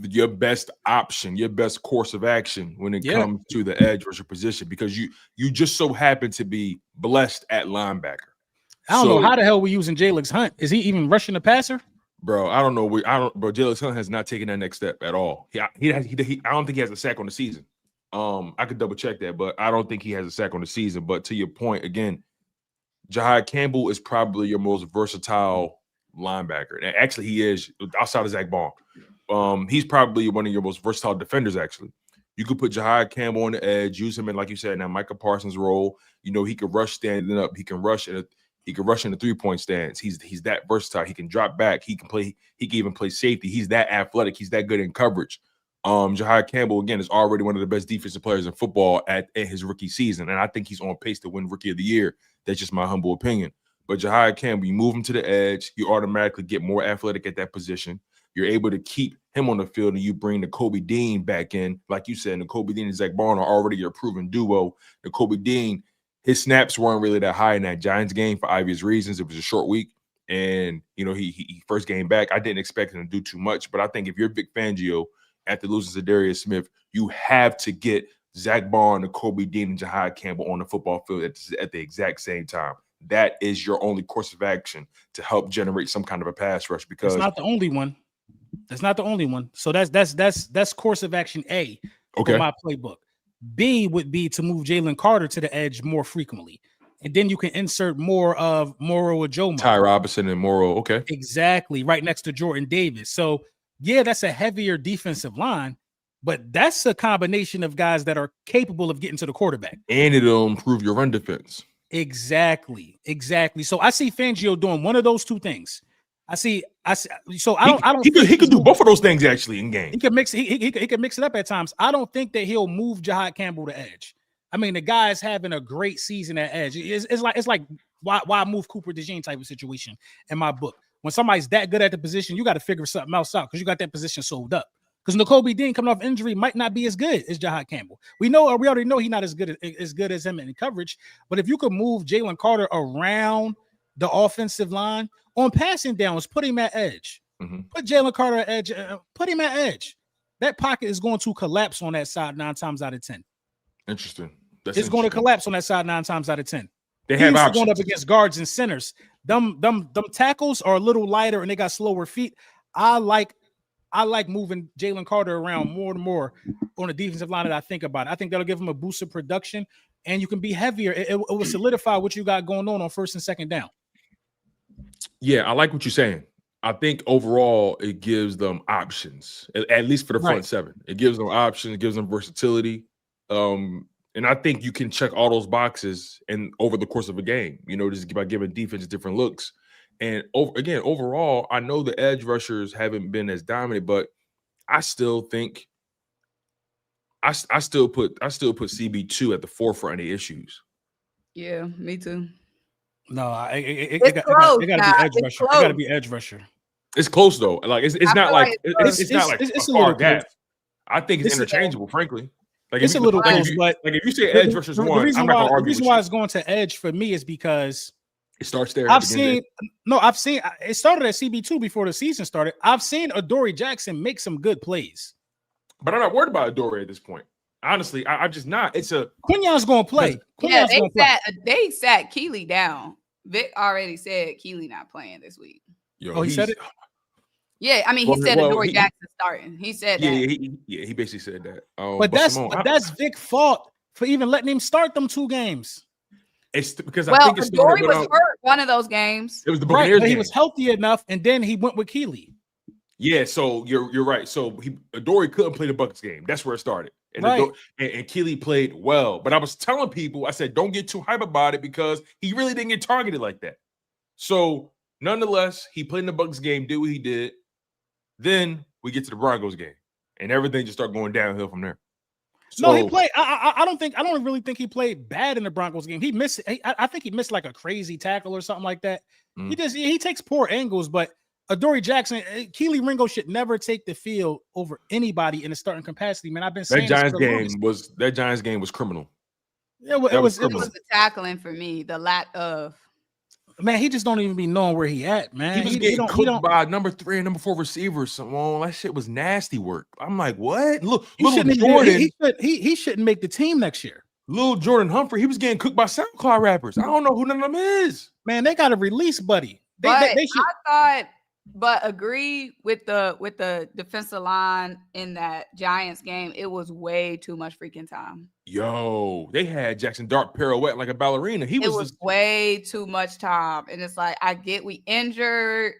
your best option, your best course of action when it comes to the edge rusher position, because you just so happen to be blessed at linebacker. I don't know how the hell we're using Jalen Hunt. Is he even rushing the passer? Bro, I don't know. Bro, Jalen Hunt has not taken that next step at all. I don't think he has a sack on the season. I could double check that, but I don't think he has a sack on the season. But to your point, again, Jahai Campbell is probably your most versatile linebacker. And actually, he is outside of Zach Bond. he's probably one of your most versatile defenders, actually. You could put Jahai Campbell on the edge, use him in, like you said, in that Micah Parsons role. You know, he could rush standing up. He can rush in the 3-point stance. He's that versatile. He can drop back. He can even play safety. He's that athletic. He's that good in coverage. Jahai Campbell, again, is already one of the best defensive players in football at his rookie season. And I think he's on pace to win Rookie of the Year. That's just my humble opinion. But Jahai Campbell, you move him to the edge, you automatically get more athletic at that position. You're able to keep him on the field, and you bring the Kobe Dean back in. Like you said, the Kobe Dean and Zach Barn are already your proven duo. The Kobe Dean, his snaps weren't really that high in that Giants game for obvious reasons. It was a short week, and you know he first game back. I didn't expect him to do too much, but I think if you're Vic Fangio after losing to Darius Smith, you have to get Zach Barn, the Kobe Dean, and Jahai Campbell on the football field at the exact same time. That is your only course of action to help generate some kind of a pass rush, because it's not the only one. That's not the only one. So that's course of action A for my playbook. B would be to move Jalen Carter to the edge more frequently. And then you can insert more of Morrow or Joe. Ty Robinson and Morrow. Okay. Exactly. Right next to Jordan Davis. So yeah, that's a heavier defensive line, but that's a combination of guys that are capable of getting to the quarterback. And it'll improve your run defense. Exactly. So I see Fangio doing one of those two things. He could do both of those things actually in game. He could mix it up at times. I don't think that he'll move Jahai Campbell to edge. I mean, the guy's having a great season at edge. It's like why move Cooper DeJean type of situation in my book. When somebody's that good at the position, you got to figure something else out because you got that position sold up. Because Nakobe Dean coming off injury might not be as good as Jahai Campbell. We already know he's not as good as him in coverage. But if you could move Jalen Carter around the offensive line on passing downs, put him at edge. Mm-hmm. Put Jalen Carter at edge. Put him at edge. That pocket is going to collapse on that side 9 times out of 10. Interesting. It's going to collapse on that side 9 times out of 10. They have options. Going up against guards and centers. Them tackles are a little lighter and they got slower feet. I like moving Jalen Carter around more and more on the defensive line that I think about it. I think that'll give him a boost of production, and you can be heavier. It will solidify what you got going on first and second down. Yeah, I like what you're saying. I think overall it gives them options, at least for the front seven. It gives them options, it gives them versatility. And I think you can check all those boxes over the course of a game, just by giving defense different looks. And overall, I know the edge rushers haven't been as dominant, but I still think I still put CB2 at the forefront of the issues. Yeah, me too. No, it got to be edge rusher. It got to be edge rusher. It's close though. Like it's not like it's not like a far gap. I think it's interchangeable, frankly. Like it's a little close, but if you say edge rushers one, I'm not gonna argue. The reason why it's going to edge for me is because it starts there. I've seen it started at CB2 before the season started. I've seen Adoree Jackson make some good plays, but I'm not worried about Adoree at this point. Honestly, I'm just not. It's a Quinion's going to play. They sat Keely down. Vic already said Keely not playing this week. He said it. Yeah, I mean, he said Adoree Jackson starting. He said that. He basically said that. But that's Vic's fault for even letting him start them 2 games. It's because I think Adoree was hurt one of those games. It was the Buccaneers game. He was healthy enough, and then he went with Keely. Yeah, so you're right. So Adoree couldn't play the Bucs game. That's where it started. And and Keely played well. But I was telling people, I said, don't get too hype about it because he really didn't get targeted like that. So nonetheless, he played in the Bucs game, did what he did. Then we get to the Broncos game, and everything just started going downhill from there. So, no, he played. I don't really think he played bad in the Broncos game. He missed. I think he missed like a crazy tackle or something like that. He takes poor angles, but Adoree Jackson, Keely Ringo should never take the field over anybody in a starting capacity. Man, I've been saying that Giants game was criminal. Yeah, it was the tackling for me. The lack of. Man, he just don't even be knowing where he at, man. He was getting cooked by number 3 and number 4 receivers. Simone, that shit was nasty work. I'm like, what? Look, Jordan. He shouldn't make the team next year. Little Jordan Humphrey, he was getting cooked by SoundCloud rappers. I don't know who none of them is. Man, they got a release buddy. But agree with the defensive line in that Giants game. It was way too much freaking time. Yo, they had Jackson Dart pirouette like a ballerina. It was way too much time. And it's like, I get we injured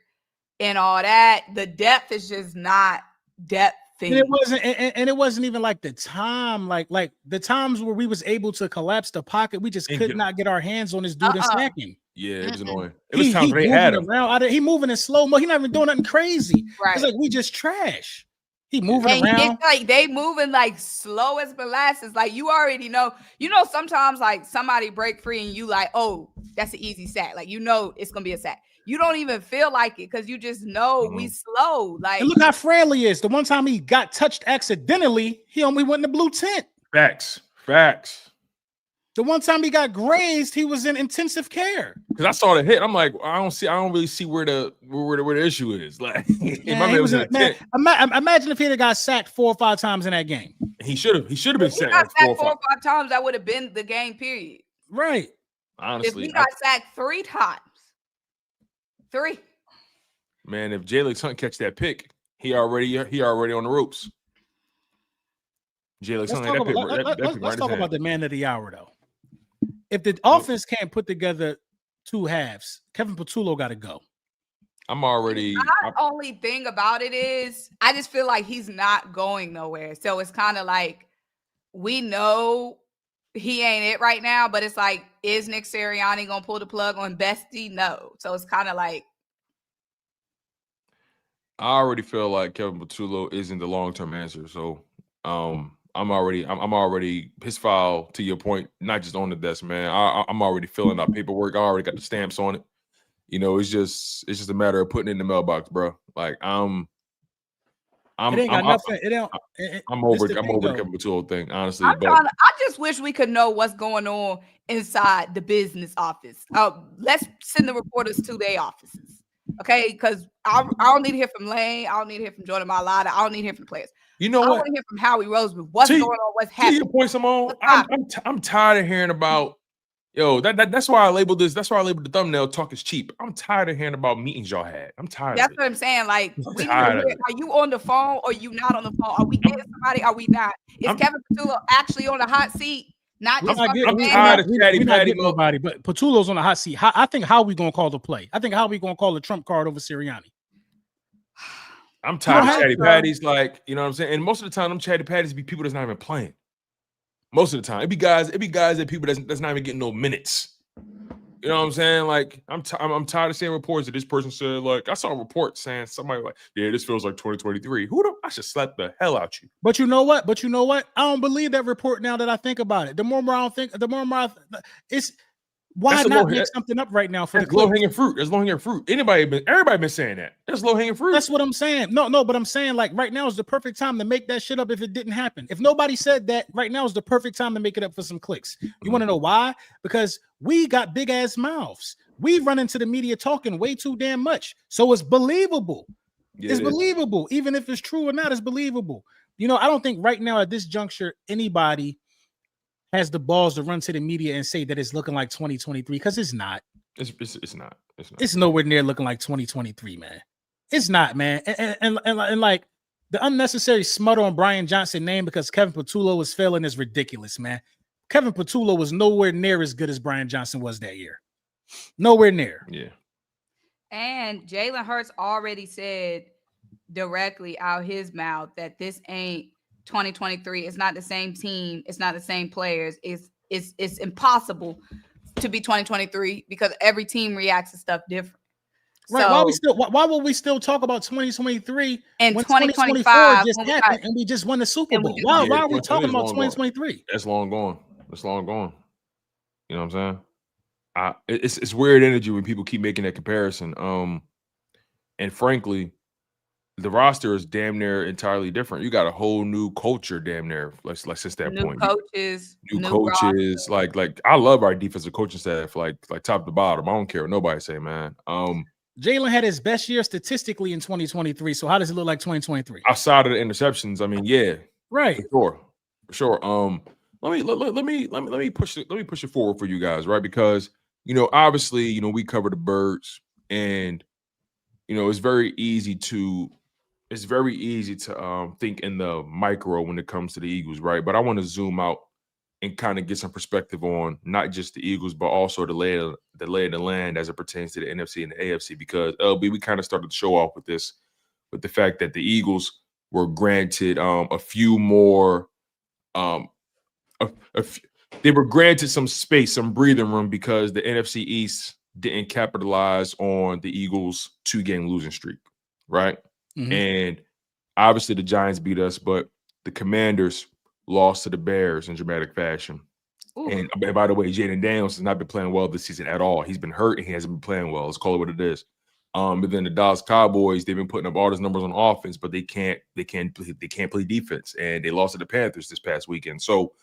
and all that. The depth is just not depth thing. And it wasn't even like the time, like the times where we was able to collapse the pocket, we just could not get our hands on this dude and sack him. Yeah, it was annoying. It was times when they had him around. He moving in slow mo. He not even doing nothing crazy. Right. It's like we just trash. He moving and around. It's like they moving like slow as molasses. Like you already know. Sometimes like somebody break free and you like, oh, that's an easy sack. Like it's gonna be a sack. You don't even feel like it because you just know we slow. Like, and look how frail he is. The one time he got touched accidentally, he only went in the blue tent. Facts. The one time he got grazed, he was in intensive care. Because I saw the hit, I'm like, I don't really see where the issue is. Like, my man was in a tent. Imagine if he had got sacked 4 or 5 times in that game. He should have been sacked 4 or 5 times. That would have been the game. Period. Right. Honestly, if he got sacked 3 times, 3. Man, if Jalen Hunt catch that pick, he already on the ropes. Let's talk about the man of the hour, though. If the offense can't put together 2 halves, Kevin Patullo got to go. My only thing about it is I just feel like he's not going nowhere. So it's kind of like we know he ain't it right now, but it's like, is Nick Sirianni gonna pull the plug on Bestie? No. So it's kind of like I already feel like Kevin Patullo isn't the long-term answer. So I'm already his file, to your point, not just on the desk, man. I'm already filling out paperwork. I already got the stamps on it. It's just a matter of putting it in the mailbox, bro. Like I'm over the Kevin Patullo thing, honestly. I just wish we could know what's going on inside the business office. Let's send the reporters to their offices, okay? Because I don't need to hear from Lane. I don't need to hear from Jordan Mailata. I don't need to hear from the players. You know what? I want to hear from Howie Roseman. What's going on? What's happening? To your point, Symone, I'm tired of hearing about. That's why I labeled this. That's why I labeled the thumbnail. Talk is cheap. I'm tired of hearing about meetings y'all had. I'm tired. That's what I'm saying. Like, are you on the phone or are you not on the phone? Are we getting somebody? Are we not? Is Kevin Patullo actually on the hot seat? Not just I'm tired of chatty patty nobody, but Patullo's on the hot seat. I think how we gonna call the play? I think how we gonna call the trump card over Sirianni. I'm tired of chatty patties, like, you know what I'm saying? And most of the time, them chatty patties be people that's not even playing. Most of the time. It'd be guys that people that's not even getting no minutes. You know what I'm saying? Like, I'm tired of seeing reports that this person said, like, I saw a report saying somebody like, yeah, this feels like 2023. I should slap the hell out you. But you know what? I don't believe that report now that I think about it. The more I think, it's why not make something up right now for the low-hanging fruit? There's low-hanging fruit. Everybody been saying that. There's low-hanging fruit. That's what I'm saying. No, but I'm saying like right now is the perfect time to make that shit up if it didn't happen. If nobody said that, right now is the perfect time to make it up for some clicks. You want to know why? Because we got big ass mouths. We run into the media talking way too damn much. So it's believable. Yeah, it's believable. Even if it's true or not, it's believable. I don't think right now at this juncture, anybody has the balls to run to the media and say that it's looking like 2023 because it's not. It's not. It's nowhere near looking like 2023, man. It's not, man. And like the unnecessary smut on Brian Johnson's name because Kevin Patullo was failing is ridiculous, man. Kevin Patullo was nowhere near as good as Brian Johnson was that year. Nowhere near. Yeah. And Jalen Hurts already said directly out his mouth that this ain't 2023. It's not the same team. It's not the same players. It's impossible to be 2023 because every team reacts to stuff different. Right? So, why will we still talk about 2023 and when 2025 just happened and we just won the Super Bowl? Why are we talking about 2023? That's long gone. That's long gone. You know what I'm saying? It's weird energy when people keep making that comparison. And frankly, the roster is damn near entirely different. You got a whole new culture, damn near, like since that point. New coaches. Like I love our defensive coaching staff, like top to bottom. I don't care what nobody say, man. Jalen had his best year statistically in 2023. So how does it look like 2023? Outside of the interceptions, I mean, yeah, right, for sure. Let me push it forward for you guys, right? Because obviously, we cover the birds, and it's very easy to think in the micro when it comes to the Eagles, right? But I want to zoom out and kind of get some perspective on not just the Eagles, but also the lay of the land as it pertains to the NFC and the AFC. Because LB, we kind of started the show off with the fact that the Eagles were granted a few more they were granted some space, some breathing room, because the NFC East didn't capitalize on the Eagles' 2-game losing streak, right? Mhm. And obviously the Giants beat us, but the Commanders lost to the Bears in dramatic fashion. Ooh. And by the way, Jaden Daniels has not been playing well this season at all. He's been hurt and he hasn't been playing well. Let's call it what it is. But then the Dallas Cowboys, they've been putting up all those numbers on offense, but they can't play defense. And they lost to the Panthers this past weekend. So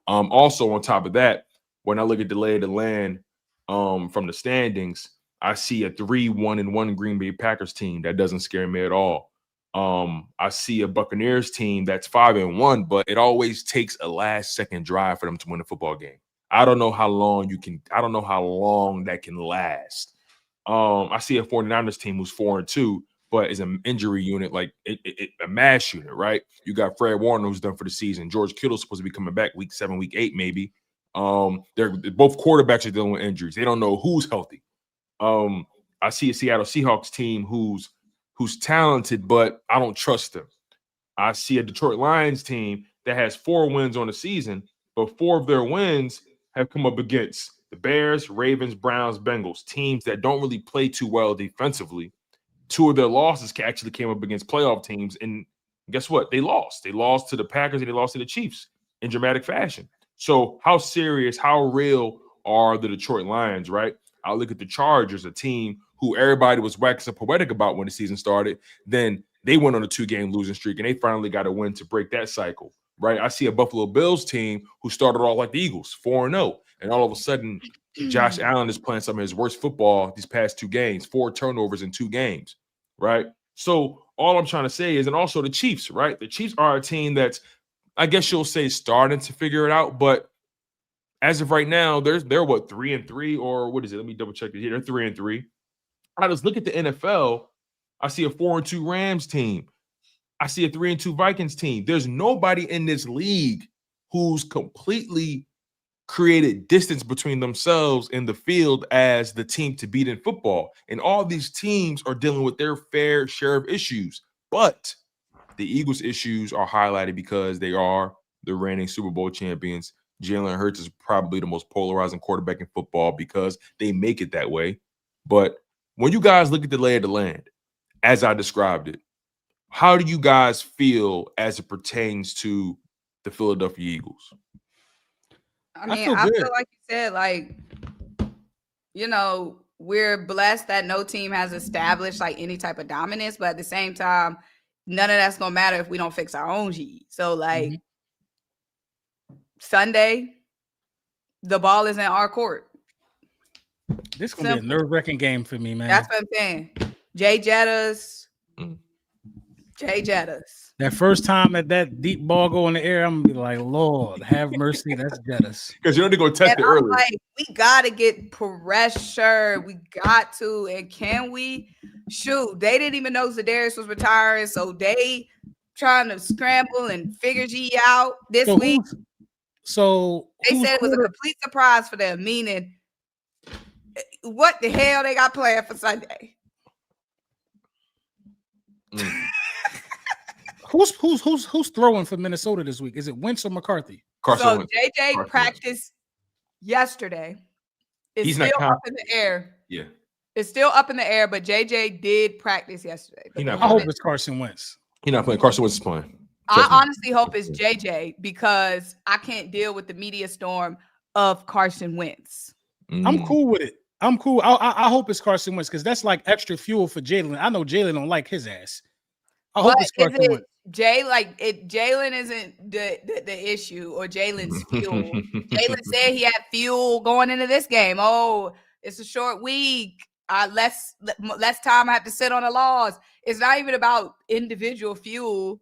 also on top of that, when I look at the lay of the land from the standings, I see a 3-1-1 Green Bay Packers team that doesn't scare me at all. I see a Buccaneers team that's 5-1, but it always takes a last-second drive for them to win a football game. I don't know how long that can last. I see a 49ers team who's 4-2, but is an injury unit, like a mass unit, right? You got Fred Warner, who's done for the season. George Kittle's supposed to be coming back week 7, week 8, maybe. They're both quarterbacks are dealing with injuries. They don't know who's healthy. I see a Seattle Seahawks team who's talented, but I don't trust them. I see a Detroit Lions team that has 4 wins on the season, but 4 of their wins have come up against the Bears, Ravens, Browns, Bengals, teams that don't really play too well defensively. 2 of their losses actually came up against playoff teams, and guess what? They lost. They lost to the Packers and they lost to the Chiefs in dramatic fashion. So how serious, how real are the Detroit Lions, right? I look at the Chargers, a team who everybody was waxing poetic about when the season started. Then they went on a 2-game losing streak, and they finally got a win to break that cycle, right? I see a Buffalo Bills team who started off like the Eagles, 4-0, and all of a sudden Josh Allen is playing some of his worst football these past 2 games, 4 turnovers in 2 games, right? So all I'm trying to say is, and also the Chiefs, right? The Chiefs are a team that's, I guess you'll say, starting to figure it out, but as of right now, they're what, 3-3, or what is it? Let me double check it here. They're 3-3. I just look at the NFL. I see a 4-2 Rams team. I see a 3-2 Vikings team. There's nobody in this league who's completely created distance between themselves in the field as the team to beat in football. And all these teams are dealing with their fair share of issues. But the Eagles' issues are highlighted because they are the reigning Super Bowl champions. Jalen Hurts is probably the most polarizing quarterback in football because they make it that way. But when you guys look at the lay of the land, as I described it, how do you guys feel as it pertains to the Philadelphia Eagles? I mean, I feel like you said, like, you know, we're blessed that no team has established like any type of dominance, but at the same time, none of that's gonna matter if we don't fix our own G. So, like, Sunday, the ball is in our court. This is gonna be a nerve-wracking game for me, man. That's what I'm saying. Jay Jettas. That first time that deep ball go in the air, I'm gonna be like, Lord, have mercy. That's Jettas. Because you know they're gonna test it early. Like, we gotta get pressure. We got to, and can we? Shoot, they didn't even know Zadarius was retiring, so they trying to scramble and figure G out this week. So they said it was a complete surprise for them. Meaning, what the hell they got planned for Sunday? Who's throwing for Minnesota this week? Is it Wentz or McCarthy? Carson Wentz. JJ practiced yesterday. It's still up in the air. Yeah. It's still up in the air, but JJ did practice yesterday. I hope it's Carson Wentz. He's not playing. Carson Wentz is playing. I honestly hope it's JJ because I can't deal with the media storm of Carson Wentz. I'm cool with it. I'm cool. I hope it's Carson Wentz because that's like extra fuel for Jalen. I know Jalen don't like his ass. I hope it's Carson Wentz. Jalen isn't the issue or Jalen's fuel. Jalen said he had fuel going into this game. Oh, it's a short week. Less time I have to sit on the laws. It's not even about individual fuel.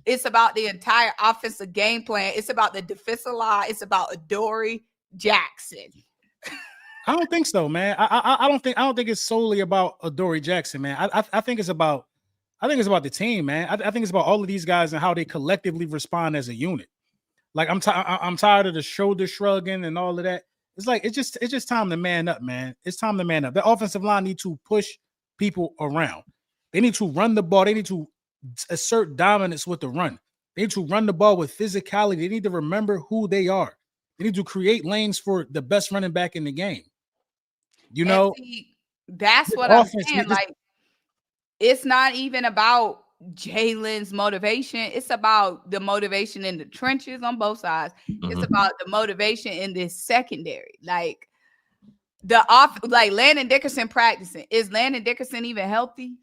It's about the entire offensive game plan. It's about the defensive line. It's about Adoree Jackson. I don't think so, man. I don't think it's solely about Adoree Jackson, man. I think it's about the team, man. I think it's about all of these guys and how they collectively respond as a unit. Like I'm tired of the shoulder shrugging and all of that. It's like it's just time to man up, man. It's time to man up. The offensive line need to push people around. They need to run the ball. They need to assert dominance with the run. They need to run the ball with physicality. They need to remember who they are. They need to create lanes for the best running back in the game. You know, see, that's what I'm saying. Like, it's not even about Jalen's motivation. It's about the motivation in the trenches on both sides. It's about the motivation in this secondary. Like like Landon Dickerson practicing. Is Landon Dickerson even healthy?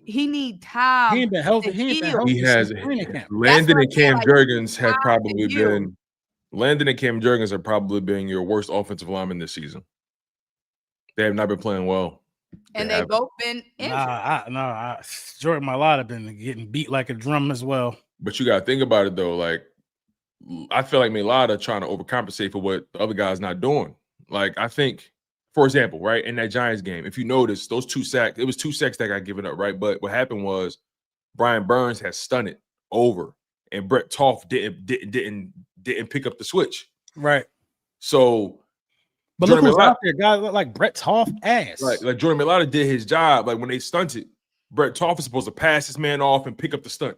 He need time. He ain't been healthy. He has Landon and Cam Jurgens have probably been Landon and Cam Jurgens have probably been your worst offensive linemen this season. They have not been playing well. And they've both been injured. Jordan Mailata been getting beat like a drum as well. But you got to think about it, though. Like, I feel like Mailata trying to overcompensate for what the other guy's not doing. Like, I think, for example, right, in that Giants game, if you notice, those 2 sacks, it was 2 sacks that got given up, right? But what happened was Brian Burns had stunted over, and Brett Toff didn't pick up the switch. Right. So, but look who's out there, guys like Brett Toff ass. Right, like Jordan Mailata did his job. Like when they stunted, Brett Toff is supposed to pass this man off and pick up the stunt.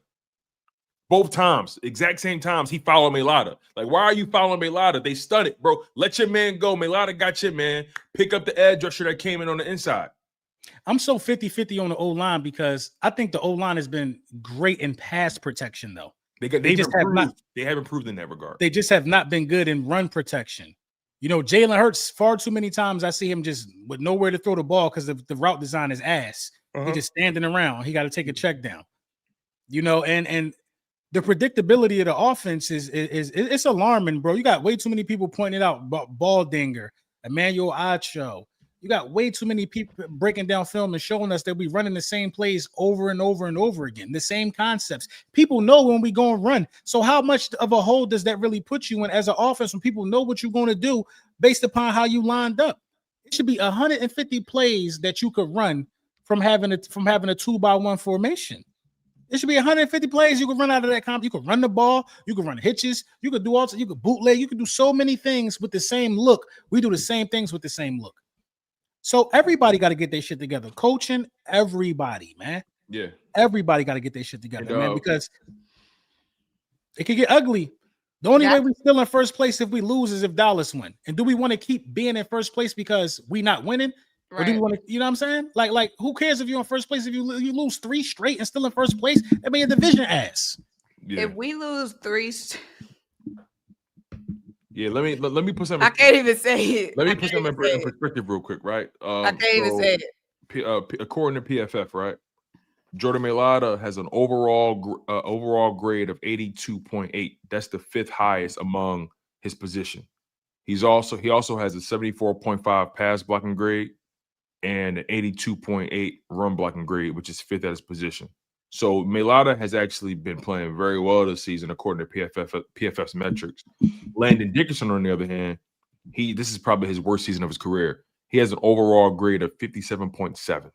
Both times, exact same times, he followed Mailata. Like, why are you following Mailata? They stunted, bro. Let your man go. Mailata got your man. Pick up the edge rusher that came in on the inside. I'm so 50-50 on the O-line because I think the O-line has been great in pass protection, though. They have improved in that regard. They just have not been good in run protection. You know, Jalen Hurts, far too many times I see him just with nowhere to throw the ball because the route design is ass. He's just standing around. He got to take a check down. You know, and the predictability of the offense is it's alarming, bro. You got way too many people pointing out Baldinger, Emmanuel Acho. You got way too many people breaking down film and showing us that we running the same plays over and over and over again, the same concepts. People know when we go and run. So how much of a hole does that really put you in as an offense when people know what you're going to do based upon how you lined up? It should be 150 plays that you could run from having a 2-by-1 formation. It should be 150 plays you could run out of that comp. You could run the ball, you could run hitches, you could do also, you could bootleg, you could do so many things with the same look. We do the same things with the same look. So everybody got to get their shit together. Coaching, everybody, man. Yeah. Everybody got to get their shit together, man, because it could get ugly. The only way we're still in first place if we lose is if Dallas win. And do we want to keep being in first place because we not winning? Right. Or do we want to, you know what I'm saying? Like who cares if you're in first place if you lose 3 straight and still in first place? That mean a division ass. Yeah. If we lose 3 Yeah, let me put something. I can't even say it. Let me put something in perspective real quick, right? I can't even say it. According to PFF, right, Jordan Mailata has an overall grade of 82.8. That's the 5th highest among his position. He also has a 74.5 pass blocking grade and an 82.8 run blocking grade, which is 5th at his position. So Mailata has actually been playing very well this season, according to PFF's metrics. Landon Dickerson, on the other hand, this is probably his worst season of his career. He has an overall grade of 57.7,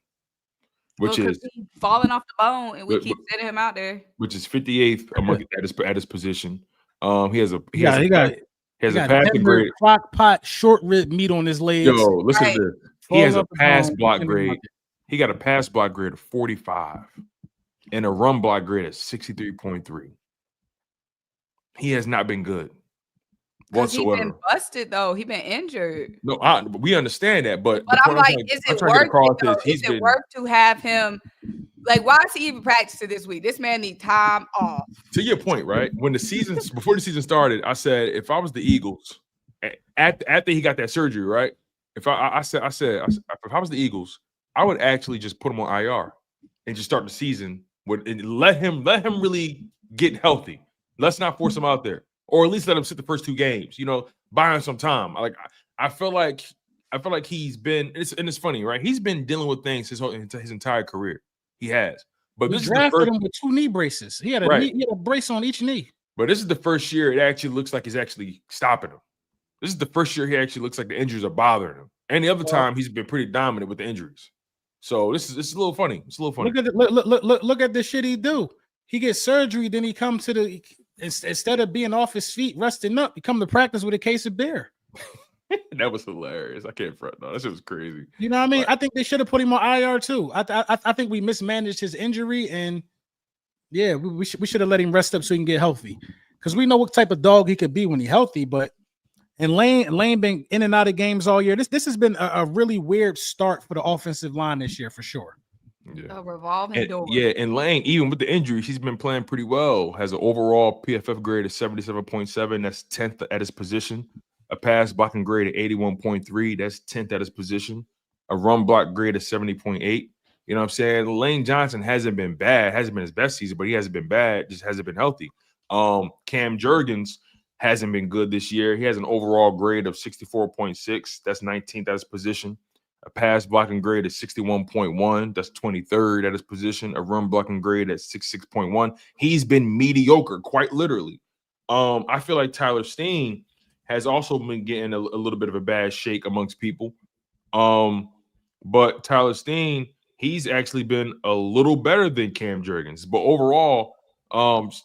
which is falling off the bone, and we keep sending him out there. Which is 58th at his position. He has a passing grade. Crock pot short rib meat on his legs. Yo, listen to this. He has a pass block grade. He got a pass block grade of 45. And a run block grade of 63.3. He has not been good whatsoever. He's been busted though. He's been injured. No, we understand that, but I'm like, is it worth to have him? Like, why is he even practicing this week? This man needs time off. To your point, right? Before the season started, I said if I was the Eagles, after he got that surgery, right? If I said if I was the Eagles, I would actually just put him on IR and just start the season. Let him really get healthy. Let's not force him out there, or at least let him sit the first 2 games. You know, buy him some time. Like I feel like he's been. It's funny, right? He's been dealing with things his entire career. He has, but we drafted him with 2 knee braces. He had a brace on each knee. But this is the first year it actually looks like he's actually stopping him. This is the first year he actually looks like the injuries are bothering him. And the other time he's been pretty dominant with the injuries. So it's a little funny. It's a little funny. Look at the shit he do. He gets surgery, then he comes to instead of being off his feet, resting up, he come to practice with a case of beer. That was hilarious. I can't front. No, that shit was crazy. You know what I mean? I think they should have put him on IR too. I think we mismanaged his injury, and Yeah, we should have let him rest up so he can get healthy. Because we know what type of dog he could be when he's healthy. But Lane been in and out of games all year. This has been a really weird start for the offensive line this year for sure. A revolving door. Yeah, and Lane, even with the injury, she's been playing pretty well. Has an overall PFF grade of 77.7. That's 10th at his position. A pass blocking grade of 81.3. That's 10th at his position. A run block grade of 70.8. You know what I'm saying? Lane Johnson hasn't been bad. Hasn't been his best season, but he hasn't been bad. Just hasn't been healthy. Cam Jurgens hasn't been good this year. He has an overall grade of 64.6. That's 19th at his position. A pass blocking grade of 61.1. That's 23rd at his position. A run blocking grade at 66.1. He's been mediocre, quite literally. I feel like Tyler Steen has also been getting a little bit of a bad shake amongst people. But Tyler Steen, he's actually been a little better than Cam Jurgens. But overall,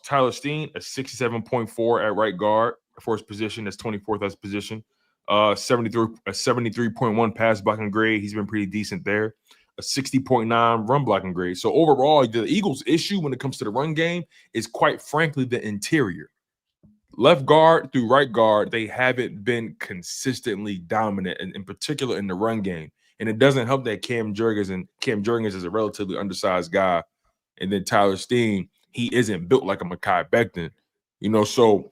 Tyler Steen, a 67.4 at right guard for his position. That's 24th at his position. 73.1 pass blocking grade. He's been pretty decent there. A 60.9 run blocking grade. So overall, the Eagles' issue when it comes to the run game is quite frankly the interior. Left guard through right guard, they haven't been consistently dominant, in particular in the run game. And it doesn't help that Cam Jurgens is a relatively undersized guy. And then Tyler Steen, he isn't built like a Mekhi Becton. You know, so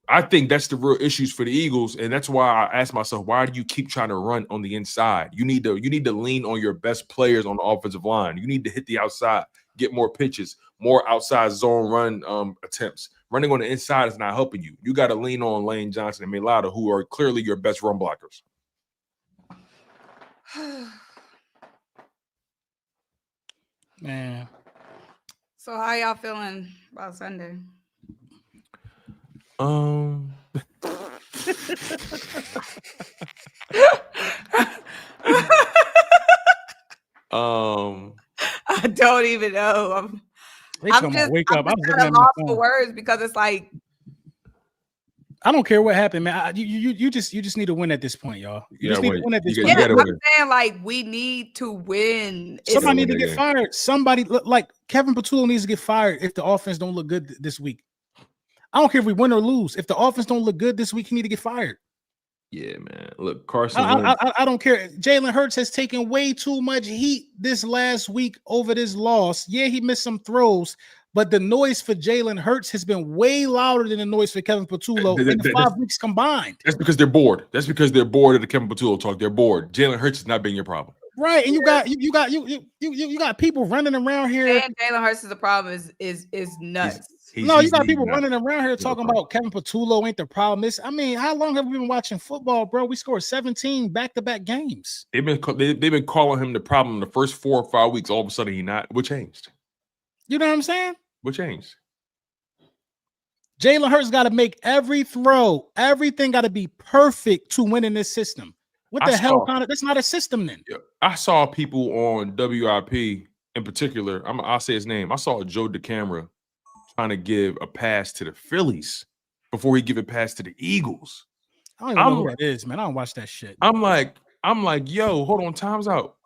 I think that's the real issues for the Eagles, and that's why I asked myself, why do you keep trying to run on the inside? You need to lean on your best players on the offensive line. You need to hit the outside, get more pitches, more outside zone run attempts. Running on the inside is not helping you. You got to lean on Lane Johnson and Milata, who are clearly your best run blockers. Man. So how y'all feeling about Sunday? I don't even know. I'm just wake up. I'm kind of lost for words because it's like I don't care what happened, man. You just need to win at this point, y'all. You just need to win at this point. Yeah, I'm saying like we need to win. Somebody need to get fired. Somebody like Kevin Patullo needs to get fired if the offense don't look good this week. I don't care if we win or lose. If the offense don't look good this week, he need to get fired. Yeah, man. Look, Carson. I don't care. Jalen Hurts has taken way too much heat this last week over this loss. Yeah, he missed some throws, but the noise for Jalen Hurts has been way louder than the noise for Kevin Patullo in the 5 weeks combined. That's because they're bored. That's because they're bored of the Kevin Patullo talk. They're bored. Jalen Hurts has not been your problem. Right, and you got people running around here. And Jalen Hurts is the problem is nuts. You got people running around here talking about Kevin Patullo ain't the problem. How long have we been watching football, bro? We scored 17 back-to-back games. They've been calling him the problem the first 4 or 5 weeks. All of a sudden, he not. What changed? You know what I'm saying? What changed? Jalen Hurts got to make every throw. Everything got to be perfect to win in this system. What the hell kind of? That's not a system then. I saw people on WIP in particular. I'll say his name. I saw Joe DeCamera trying to give a pass to the Phillies before he give a pass to the Eagles. I don't even know who that is, man. I don't watch that shit. I'm like, yo, hold on, time's out.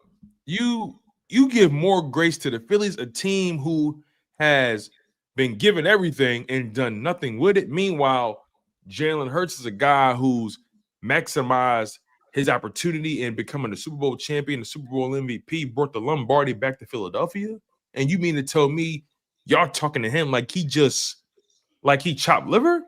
You give more grace to the Phillies, a team who has been given everything and done nothing with it. Meanwhile, Jalen Hurts is a guy who's maximized his opportunity in becoming the Super Bowl champion, the Super Bowl MVP, brought the Lombardi back to Philadelphia. And you mean to tell me y'all talking to him like he chopped liver?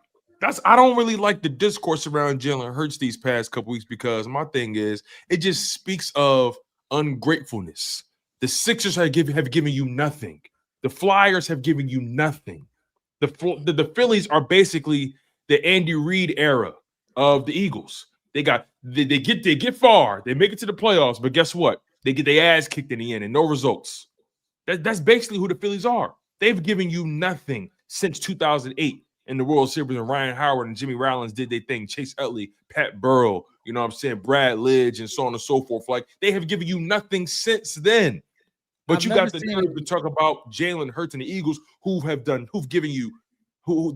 I don't really like the discourse around Jalen Hurts these past couple weeks because my thing is it just speaks of ungratefulness. The Sixers have given you nothing. The Flyers have given you nothing. The Phillies are basically the Andy Reid era of the Eagles. They get far, they make it to the playoffs, but guess what? They get their ass kicked in the end and no results. That's basically who the Phillies are. They've given you nothing since 2008 in the World Series, and Ryan Howard and Jimmy Rollins did their thing. Chase Utley, Pat Burrow, you know what I'm saying, Brad Lidge, and so on and so forth. Like they have given you nothing since then. But you got the nerve to talk about Jalen Hurts and the Eagles, the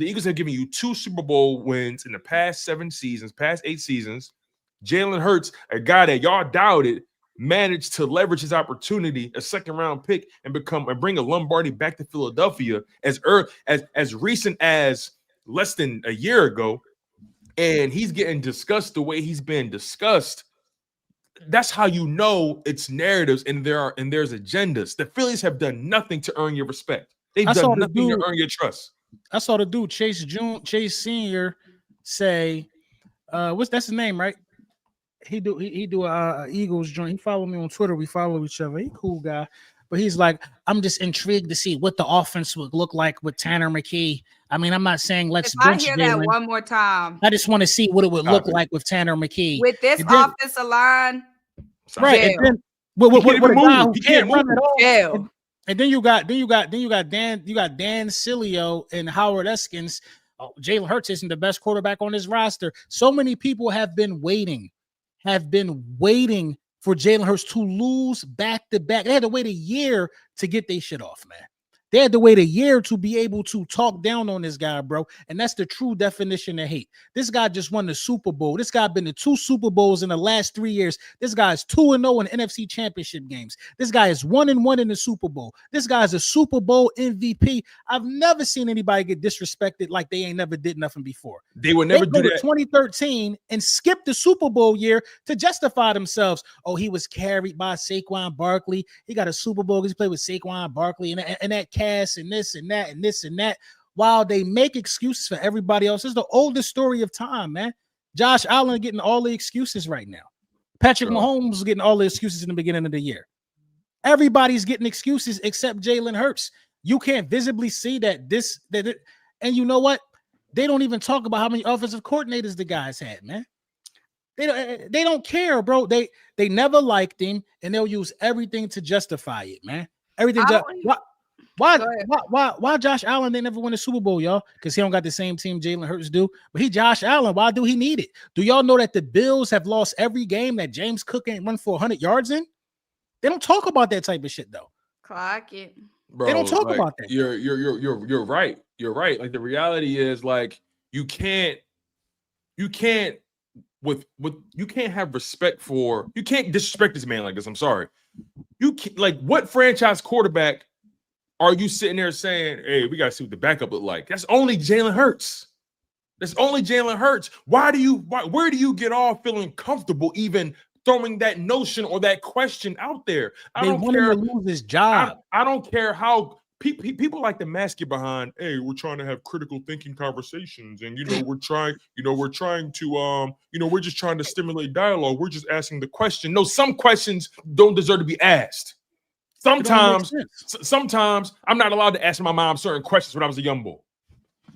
Eagles have given you 2 Super Bowl wins in the past 8 seasons. Jalen Hurts, a guy that y'all doubted, managed to leverage his opportunity, a second-round pick, and bring a Lombardi back to Philadelphia as recent as less than a year ago, and he's getting discussed the way he's been discussed. That's how you know it's narratives and there's agendas. The Phillies have done nothing to earn your respect. They've done nothing to earn your trust. I saw the dude Chase Senior say, that's his name, right? He do a Eagles joint. He follow me on Twitter. We follow each other. He cool guy, but he's like, I'm just intrigued to see what the offense would look like with Tanner McKee. I mean, I'm not saying let's bench I hear Jalen. that one more time. I just want to see what it would look like with Tanner McKee with this offensive line. Right, jail. and then what a guy who can't run at all. Jail. And then you got Dan Cilio and Howard Eskins. Oh, Jalen Hurts isn't the best quarterback on his roster. So many people have been waiting for Jalen Hurts to lose back to back. They had to wait a year to get their shit off, man. They had to wait a year to be able to talk down on this guy, bro. And that's the true definition of hate. This guy just won the Super Bowl. This guy been to 2 Super Bowls in the last 3 years. This guy is 2-0 in NFC Championship games. This guy is 1-1 in the Super Bowl. This guy is a Super Bowl MVP. I've never seen anybody get disrespected like they ain't never did nothing before. They would never do that. 2013 and skip the Super Bowl year to justify themselves. Oh, he was carried by Saquon Barkley. He got a Super Bowl because he played with Saquon Barkley and that and this and that and this and that, while they make excuses for everybody else. This is the oldest story of time, man. Josh Allen getting all the excuses right now. Patrick Mahomes getting all the excuses in the beginning of the year. Everybody's getting excuses except Jalen Hurts. You can't visibly see that and you know what? They don't even talk about how many offensive coordinators the guys had, man. They don't care, bro. They never liked him, and they'll use everything to justify it, man. Everything. Why Josh Allen they never win a Super Bowl, y'all? Because he don't got the same team Jalen Hurts do. But he Josh Allen. Why do he need it? Do y'all know that the Bills have lost every game that James Cook ain't run for 100 yards in? They don't talk about that type of shit though. Clock it. Bro, they don't talk about that. You're right. You're right. Like the reality is like you can't have respect for, you can't disrespect this man like this. I'm sorry. You can't, like, what franchise quarterback are you sitting there saying, hey, we got to see what the backup look like? That's only Jalen Hurts. That's only Jalen Hurts. Where do you get off feeling comfortable even throwing that notion or that question out there? They want him to lose his job. I don't care how people like to mask it behind, hey, we're trying to have critical thinking conversations, and we're trying to we're just trying to stimulate dialogue. We're just asking the question. No, some questions don't deserve to be asked. Sometimes I'm not allowed to ask my mom certain questions when I was a young boy.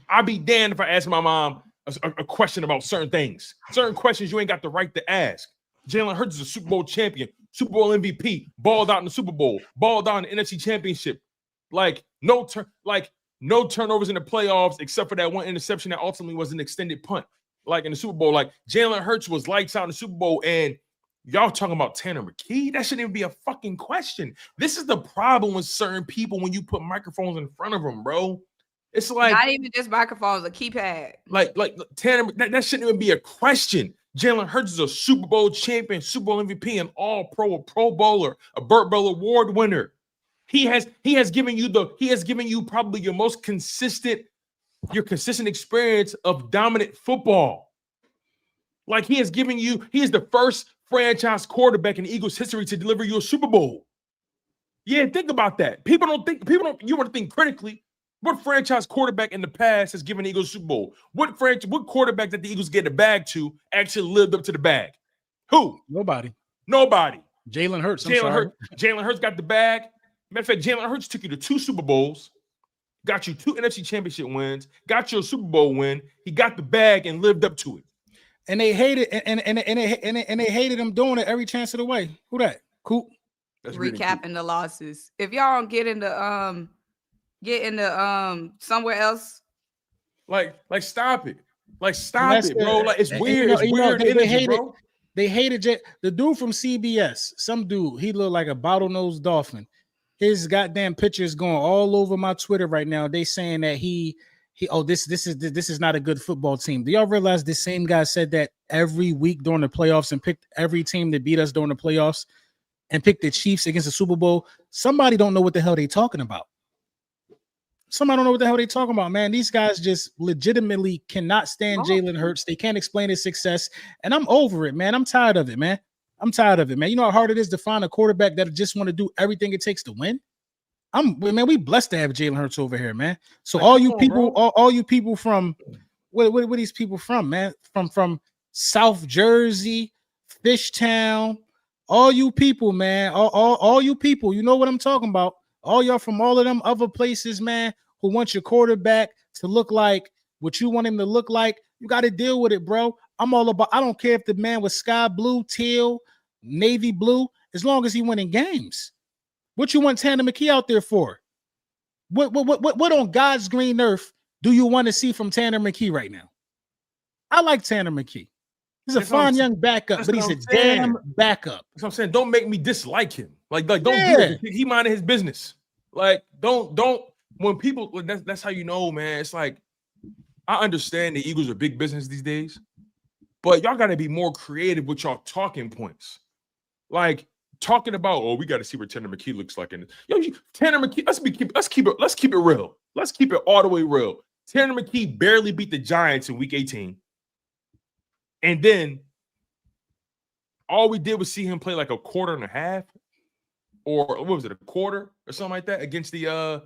I'd be damned if I asked my mom a question about certain things. Certain questions you ain't got the right to ask. Jalen Hurts is a Super Bowl champion, Super Bowl MVP, balled out in the Super Bowl, balled out in the NFC Championship. Like no turnovers in the playoffs except for that one interception that ultimately was an extended punt. Like in the Super Bowl, like Jalen Hurts was lights out in the Super Bowl, and y'all talking about Tanner McKee? That shouldn't even be a fucking question. This is the problem with certain people when you put microphones in front of them, bro. It's like not even just microphones, a keypad. Like Tanner, that shouldn't even be a question. Jalen Hurts is a Super Bowl champion, Super Bowl MVP, an All-Pro, a Pro Bowler, a Burt Bell Award winner. He has given you probably your consistent experience of dominant football. Like he is the first franchise quarterback in Eagles history to deliver you a Super Bowl. Yeah, think about that. You want to think critically. What franchise quarterback in the past has given the Eagles a Super Bowl? What quarterback that the Eagles get the bag to actually lived up to the bag? Who? Nobody. Jalen Hurts. Jalen Hurts got the bag. Matter of fact, Jalen Hurts took you to 2 Super Bowls, got you 2 NFC Championship wins, got you a Super Bowl win. He got the bag and lived up to it. And they hated and they hated him doing it every chance of the way. Who that? Cool. That's recapping the losses. If y'all don't get into somewhere else, like stop it. Like stop it, bro. Like it's weird. It's weird energy, bro. They hated the dude from CBS. Some dude, he looked like a bottlenose dolphin. His goddamn picture is going all over my Twitter right now. They saying that this is not a good football team. Do y'all realize this same guy said that every week during the playoffs and picked every team that beat us during the playoffs? and pick the Chiefs against the Super Bowl, somebody don't know what the hell they talking about. Somebody don't know what the hell they talking about, man. These guys just legitimately cannot stand Jalen Hurts. They can't explain his success, and I'm over it, man. I'm tired of it, man. You know how hard it is to find a quarterback that just want to do everything it takes to win? We blessed to have Jalen Hurts over here, man. So all you people from where these people from, man? From South Jersey, Fishtown, all you people, man. All you people, you know what I'm talking about. All y'all from all of them other places, man, who want your quarterback to look like what you want him to look like. You got to deal with it, bro. I don't care if the man was sky blue, teal, navy blue, as long as he winning games. What you want Tanner McKee out there for? What on God's green earth do you want to see from Tanner McKee right now? I like Tanner McKee. He's a fine young backup, but he's a damn backup. That's what I'm saying. Don't make me dislike him. Like don't do it. He minded his business. Like, don't when people that's how you know, man. It's like, I understand the Eagles are big business these days, but y'all gotta be more creative with y'all talking points. Like talking about, we got to see what Tanner McKee looks like. And Tanner McKee, let's keep it real. Let's keep it all the way real. Tanner McKee barely beat the Giants in week 18. And then all we did was see him play like a quarter and a half, or what was it, a quarter or something like that against he went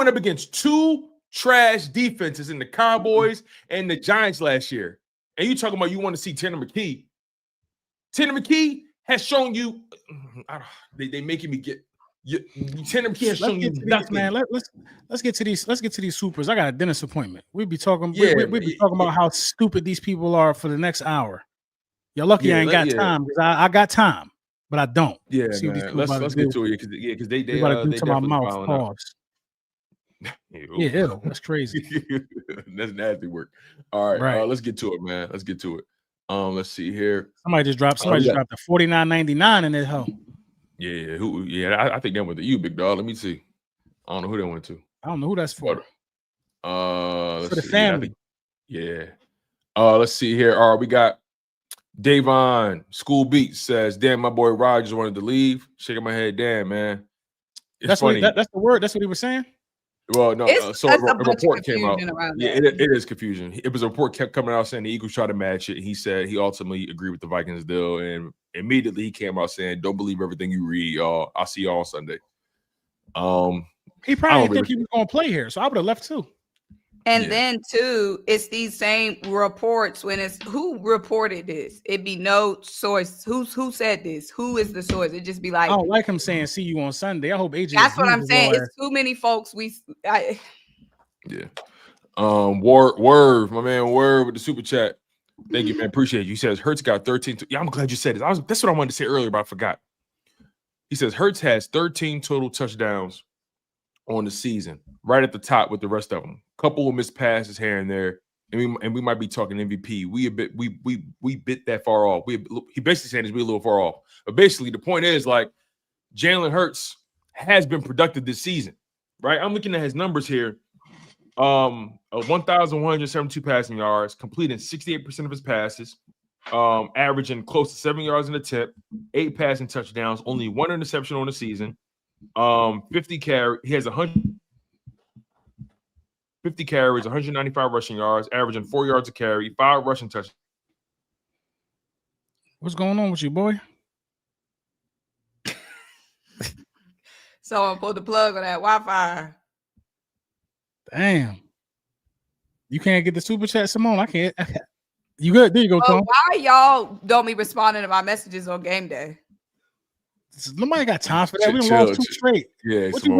up against two trash defenses in the Cowboys and the Giants last year. And you talking about you want to see Tanner McKee. Tanner McKee has shown you, they making me get. Tanner McKee has shown you nothing. Man, let's get to these supers. I got a dentist appointment. We'd be talking. We'd be talking about how stupid these people are for the next hour. You're lucky I ain't got time, because I got time, but I don't. Yeah, man. Let's get to it, because they definitely to my mouth. Pause. Ew. That's crazy. That's nasty work. All right, let's get to it, man. Let's get to it. Let's see here. Somebody just dropped the $49.99 in that hole. Yeah. I think that went to you, big dog. Let me see. I don't know who that went to. I don't know who that's for. Let's for the see. family. Let's see here. All right, we got Davon School Beat says, "Damn, my boy Rogers wanted to leave." Shaking my head, damn, man. That's funny. That's the word. That's what he was saying. Well, no. So a report came out. Yeah, it is confusion. It was a report kept coming out saying the Eagles tried to match it. He said he ultimately agreed with the Vikings deal, and immediately he came out saying, "Don't believe everything you read, y'all. I'll see y'all on Sunday." He probably didn't think he was going to play here, so I would have left too. And then too, it's these same reports when it's who reported this. It'd be no source. Who said this? Who is the source? It'd just be like, I don't like him saying "see you on Sunday." I hope AJ. That's what I'm saying. It's too many folks. Word, my man, Word with the super chat. Thank you, man. Appreciate it. He says Hurts got 13. I'm glad you said it. That's what I wanted to say earlier, but I forgot. He says Hurts has 13 total touchdowns on the season, right at the top with the rest of them. Couple of missed passes here and there, and we might be talking MVP. We bit that far off. He basically saying we're a little far off. But basically, the point is, like, Jalen Hurts has been productive this season, right? I'm looking at his numbers here. 1,172 passing yards, completing 68% of his passes, averaging close to 7 yards an attempt, 8 passing touchdowns, only 1 interception on the season. 50 carry. He has 150 carries, 195 rushing yards, averaging 4 yards a carry, 5 rushing touchdowns. What's going on with you, boy? Someone pulled the plug on that Wi-Fi. Damn. You can't get the super chat, Symone. I can't. You good? There you go, Tom. Why y'all don't be responding to my messages on game day? Nobody got time for that. We lost 2 straight. Yeah. What you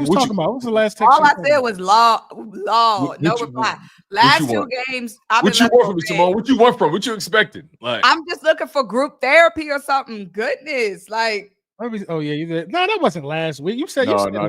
was talking about? What was the last text? All I said was law. No reply. Last 2 games. What you want from me, Symone? What you want from? What you expecting? Like, I'm just looking for group therapy or something. Goodness, like. Oh yeah, you did. No, that wasn't last week. You said both games.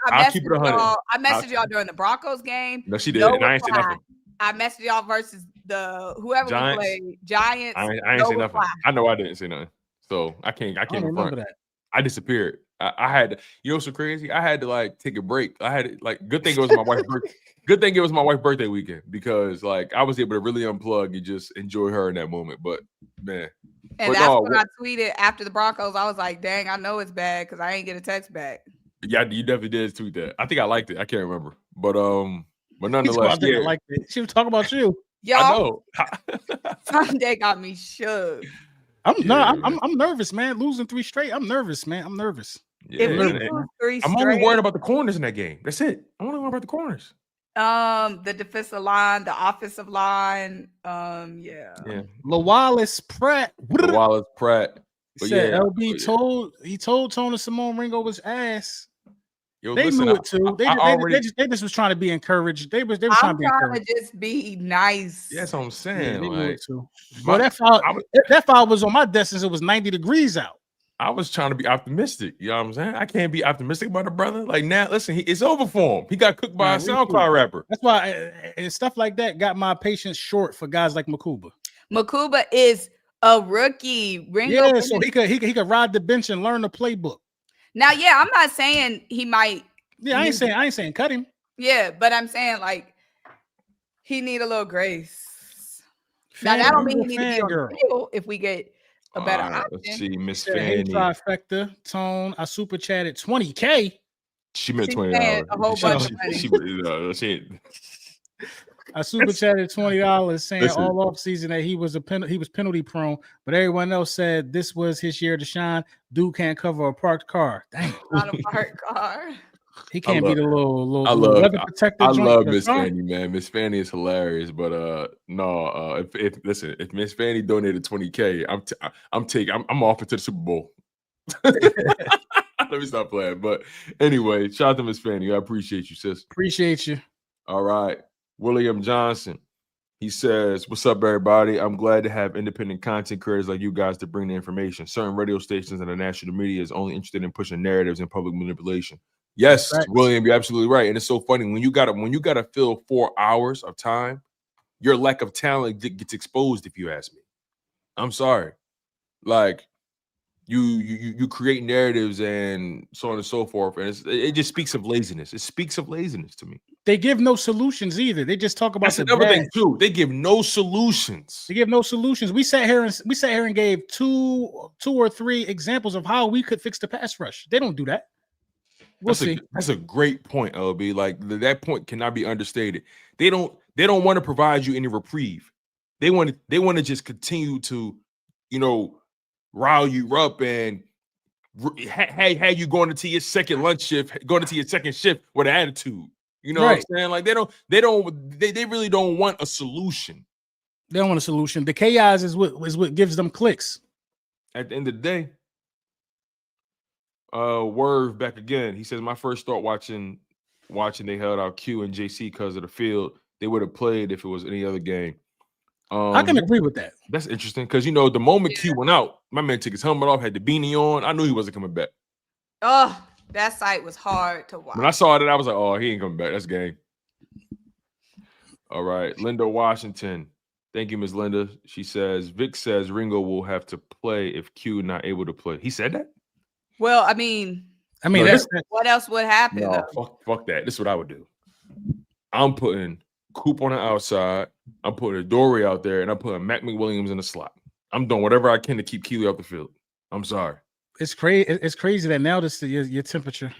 I messaged y'all during the Broncos game. No, she did. And I ain't say nothing. I messaged y'all versus the whoever Giants. we played. Giants. I ain't say nothing. I know I didn't say nothing. So I can't remember front. that. I disappeared. I had to, you know, so crazy. I had to like take a break. I had to, like, good thing it was my wife's birthday. Good thing it was my wife's birthday weekend because like I was able to really unplug and just enjoy her in that moment. But man, And but that's no, when I tweeted after the Broncos. I was like, dang, I know it's bad because I ain't get a text back. yeah, you definitely did tweet that. I think I liked it. I can't remember, but I nonetheless, think yeah, I like it. She was talking about you. I Y'all, know. Sunday got me shook. I'm nervous, man. Losing 3 straight. I'm nervous, man. I'm nervous. Yeah, If we man. lose 3 I'm only straight, worried about the corners in that game. That's it. I'm only worried about the corners. the defensive line, the offensive line, yeah. Wallace Pratt. Wallace Pratt. But Said yeah, LB told Tony Symone Ringo was ass. yo, They listen, knew it too. They just was trying to be encouraged. They was trying I'm to be trying encouraged. to just be nice. yeah, that's what I'm Yeah, saying. they knew like, it too. But that foul was on my desk since it was 90 degrees out. I was trying to be optimistic. You know what I'm saying? I can't be optimistic about a brother. Like now, listen, it's over for him. He got cooked by a SoundCloud rapper. That's why and stuff like that got my patience short for guys like Makuba. Makuba is a rookie. Ringo, yeah, so he could ride the bench and learn the playbook. Now, yeah, I'm not saying he might. Yeah, I ain't saying cut him. Yeah, but I'm saying like he need a little grace. Now that don't mean he need to be on the field if we get a better option. Let's see, Miss Hey, Fanny. trifecta, Tone. I super chatted 20K. She meant $20. A whole bunch of money. I super chatted $20 saying all off season that he was penalty prone, but everyone else said this was his year to shine. Dude can't cover a parked car. Dang. Not a parked car. He can't be the little weather protector. I love Miss Fanny, man. Miss Fanny is hilarious, but if Miss Fanny donated 20K, I'm off into the Super Bowl. Let me stop playing. But anyway, shout out to Miss Fanny. I appreciate you, sis. Appreciate you. All right. William Johnson. He says, "What's up, everybody? I'm glad to have independent content creators like you guys to bring the information. Certain radio stations and the national media is only interested in pushing narratives and public manipulation." Yes, right. William, you're absolutely right. And it's so funny when you gotta fill 4 hours of time, your lack of talent gets exposed. If you ask me, I'm sorry. Like you create narratives and so on and so forth, and it just speaks of laziness. It speaks of laziness to me. They give no solutions either. They just talk about that's another thing too. They give no solutions. They give no solutions. We sat here and gave two or three examples of how we could fix the pass rush. They don't do that. We'll see. That's a great point, LB. Like that point cannot be understated. They don't want to provide you any reprieve. They want to just continue to, rile you up and have you going into your second lunch shift, going into your second shift with an attitude. You know what I'm saying? Like they really don't want a solution. They don't want a solution. The chaos is what gives them clicks. At the end of the day. Word back again. He says, my first thought watching they held out Q and JC because of the field. They would have played if it was any other game. I can agree with that. That's interesting because the moment Q went out, my man took his helmet off, had the beanie on. I knew he wasn't coming back. Oh, that sight was hard to watch. When I saw that, I was like, oh, he ain't coming back. That's game. All right. Linda Washington. Thank you, Ms. Linda. She says, Vic says Ringo will have to play if Q not able to play. He said that? Well, I mean, what else would happen? No, fuck that. This is what I would do. I'm putting Coop on the outside. I'm putting Dory out there, and I'm putting Mac McWilliams in the slot. I'm doing whatever I can to keep Keely off the field. I'm sorry. It's crazy. It's crazy that now this is your temperature.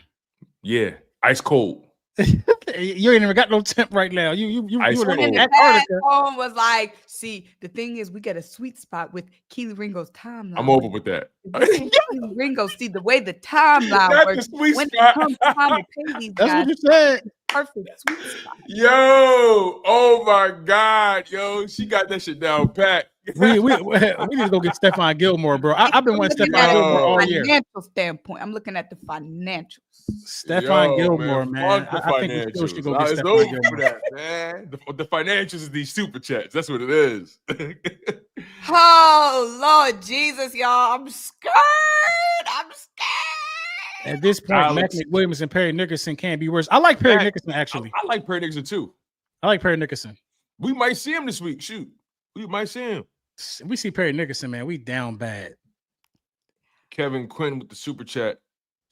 Yeah, ice cold. You ain't even got no temp right now. You were in Antarctica. Was like, see, the thing is, we get a sweet spot with Keely Ringo's timeline. I'm over with that. Keely Ringo, see the way the timeline works. When it comes time to pay these That's guys, what you said. Perfect sweet spot. Yo, oh my God, yo, she got that shit down pat. We need to go get Stephon Gilmore, bro. I've been wanting Stephon Gilmore all year. Financial standpoint, I'm looking at the financials. Stephon Gilmore, man. I think we still should go get Stephon Gilmore. Man. The financials is these super chats. That's what it is. Oh Lord Jesus, y'all! I'm scared. At this point, Mac McWilliams and Perry Nickerson can't be worse. I like Perry Nickerson, actually. I like Perry Nickerson, too. I like Perry Nickerson. We might see him this week. Shoot. We might see him. We see Perry Nickerson, man. We down bad. Kevin Quinn with the super chat.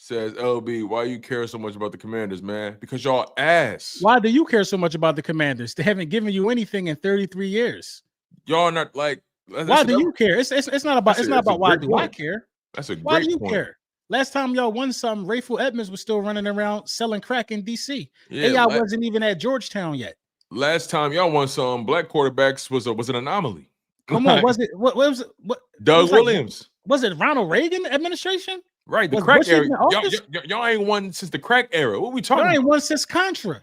says LB, why you care so much about the Commanders, man? Because y'all ass. Why do you care so much about the Commanders? They haven't given you anything in 33 years. Y'all not like. Why do you care? It's not about why do I care. That's a great Why do you point. care? Last time y'all won something, Rayful Edmonds was still running around selling crack in DC. Yeah, AI wasn't even at Georgetown yet. Last time y'all won some, black quarterbacks was an anomaly. Come on, was it what was it? What Doug Williams? Was it Ronald Reagan administration? Right, the Was crack Bush era. even in office? Y'all ain't won since the crack era. What we talking Y'all ain't about? won since Contra.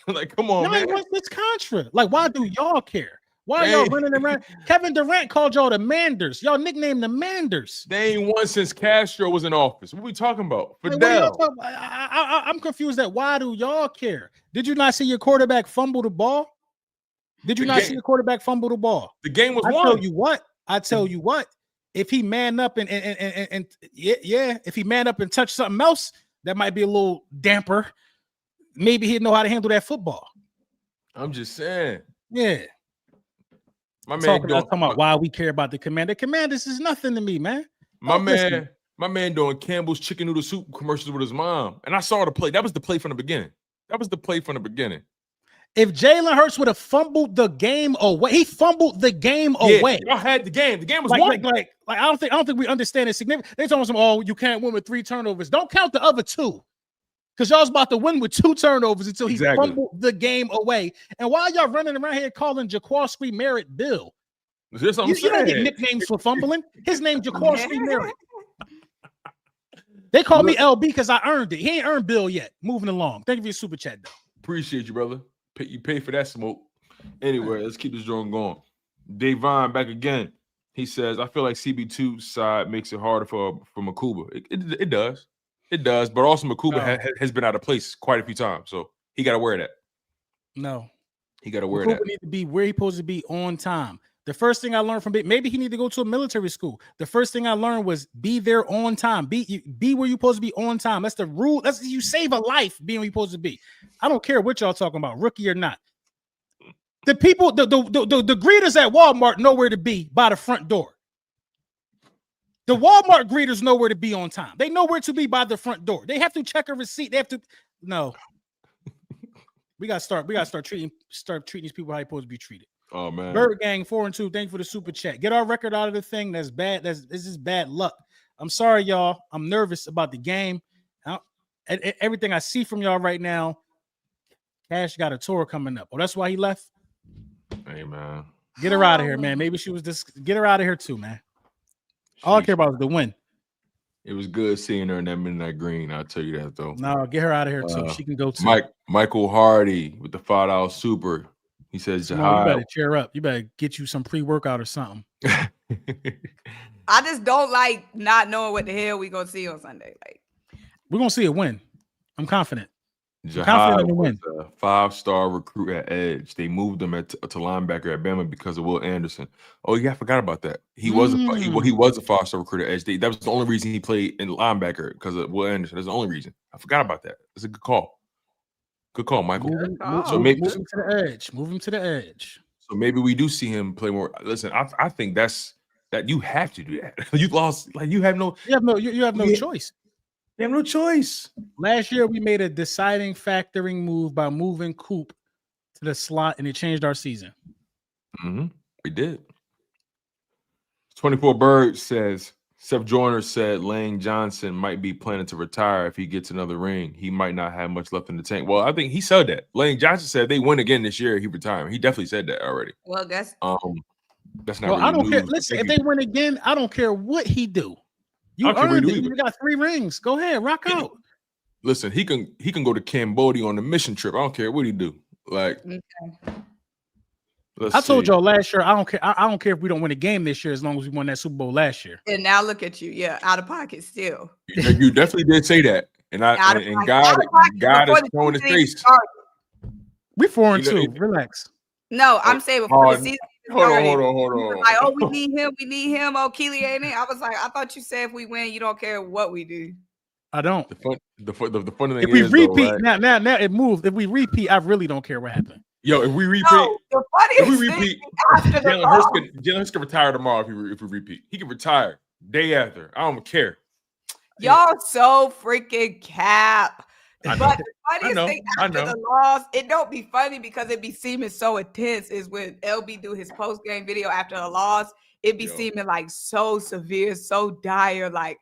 Like, come on, Y'all man. ain't won since Contra. Like, why do y'all care? Why are y'all running around? Kevin Durant called y'all the Manders. Y'all nicknamed the Manders. They ain't won since Castro was in office. What we talking about? Like, Fidel. I'm confused at why do y'all care? Did you not see your quarterback fumble the ball? Did you not see your quarterback fumble the ball? The game was won. I tell you what. If he man up and if he man up and touch something else, that might be a little damper. Maybe he'd know how to handle that football. I'm just saying. Yeah. My man talking about why we care about the Commander. Commanders is nothing to me, man. My man doing Campbell's chicken noodle soup commercials with his mom. And I saw the play. That was the play from the beginning. If Jalen Hurts would have fumbled the game away, he fumbled the game away. Y'all had the game. The game was won. Like I don't think we understand it significant. They told us, oh, you can't win with 3 turnovers. Don't count the other 2. Because y'all's about to win with 2 turnovers until he fumbled the game away. And why y'all running around here calling Jaquaski Merritt Bill? You don't get nicknames for fumbling. His name Jaquaski Merritt. They call me LB because I earned it. He ain't earned Bill yet. Moving along. Thank you for your super chat, though. Appreciate you, brother. You pay for that smoke. Anyway, let's keep this drawing going. Davon back again. He says, I feel like CB2 side makes it harder for Makuba. It does. It does, but also Makuba has been out of place quite a few times, so he got to wear that. No, he got to wear that. Makuba need to be where he's supposed to be on time. The first thing I learned from maybe he need to go to a military school. The first thing I learned was be there on time. Be where you're supposed to be on time. That's the rule. That's you save a life being where you're supposed to be. I don't care what y'all talking about, rookie or not. The people, the greeters at Walmart know where to be by the front door. The Walmart greeters know where to be on time. They know where to be by the front door. They have to check a receipt. They have to. No, we gotta start treating these people how they're supposed to be treated. Oh man, Bird Gang 4-2. Thank you for the super chat. Get our record out of the thing. That's bad. This is bad luck. I'm sorry, y'all. I'm nervous about the game. Everything I see from y'all right now. Cash got a tour coming up. Oh, that's why he left. Hey man, get her out of here, man. Maybe she was just get her out of here too, man. All I care about is the win. It was good seeing her in that midnight green. I'll tell you that though. No, get her out of here too. She can go too. Michael Hardy with the $5 super. He says, you better cheer up. You better get you some pre-workout or something. I just don't like not knowing what the hell we gonna see on Sunday. Like we're gonna see a win. I'm confident. Jahad was a 5-star recruit at Edge. They moved him to linebacker at Bama because of Will Anderson. Oh yeah, I forgot about that. He was a 5-star recruit at Edge. That was the only reason he played in linebacker because of Will Anderson. That's the only reason. I forgot about that. That's a good call. Good call, Michael. Move him to the edge. Move him to the edge. So maybe we do see him play more. Listen, I think that you have to do that. You lost. Like you have no choice. You have no choice. Last year we made a deciding factoring move by moving Coop to the slot, and it changed our season. We did. 24 Bird says Seth Joyner said Lane Johnson might be planning to retire if he gets another ring. He might not have much left in the tank. Well, I think he said that. Lane Johnson said they win again this year. He retired. He definitely said that already. Well, that's not. Well, really I don't news. care. Listen, if they win again, I don't care what he do. You earned it. You got 3 rings. Go ahead, rock out. Listen, he can go to Cambodia on a mission trip. I don't care what he do. Like, I told y'all last year. I don't care. I don't care if we don't win a game this year as long as we won that Super Bowl last year. And now look at you. Yeah, out of pocket still. You definitely did say that. And God is showing his face. We 4-2. Relax. No, I'm saying before the season. Hold on. Like, oh, we need him. Oh, Keely ain't it? I was like, I thought you said if we win, you don't care what we do. I don't. The funny thing if we is, repeat, though, right? now it moved. If we repeat, I really don't care what happened. Yo, if we repeat, Jalen Hurts can retire tomorrow if we repeat. He can retire day after. I don't care. Y'all so freaking cap. I But know. the funniest know, thing I after know. the loss, it don't be funny because it be seeming so intense, is when LB do his post-game video after the loss, it be Yo. seeming like so severe, so dire. Like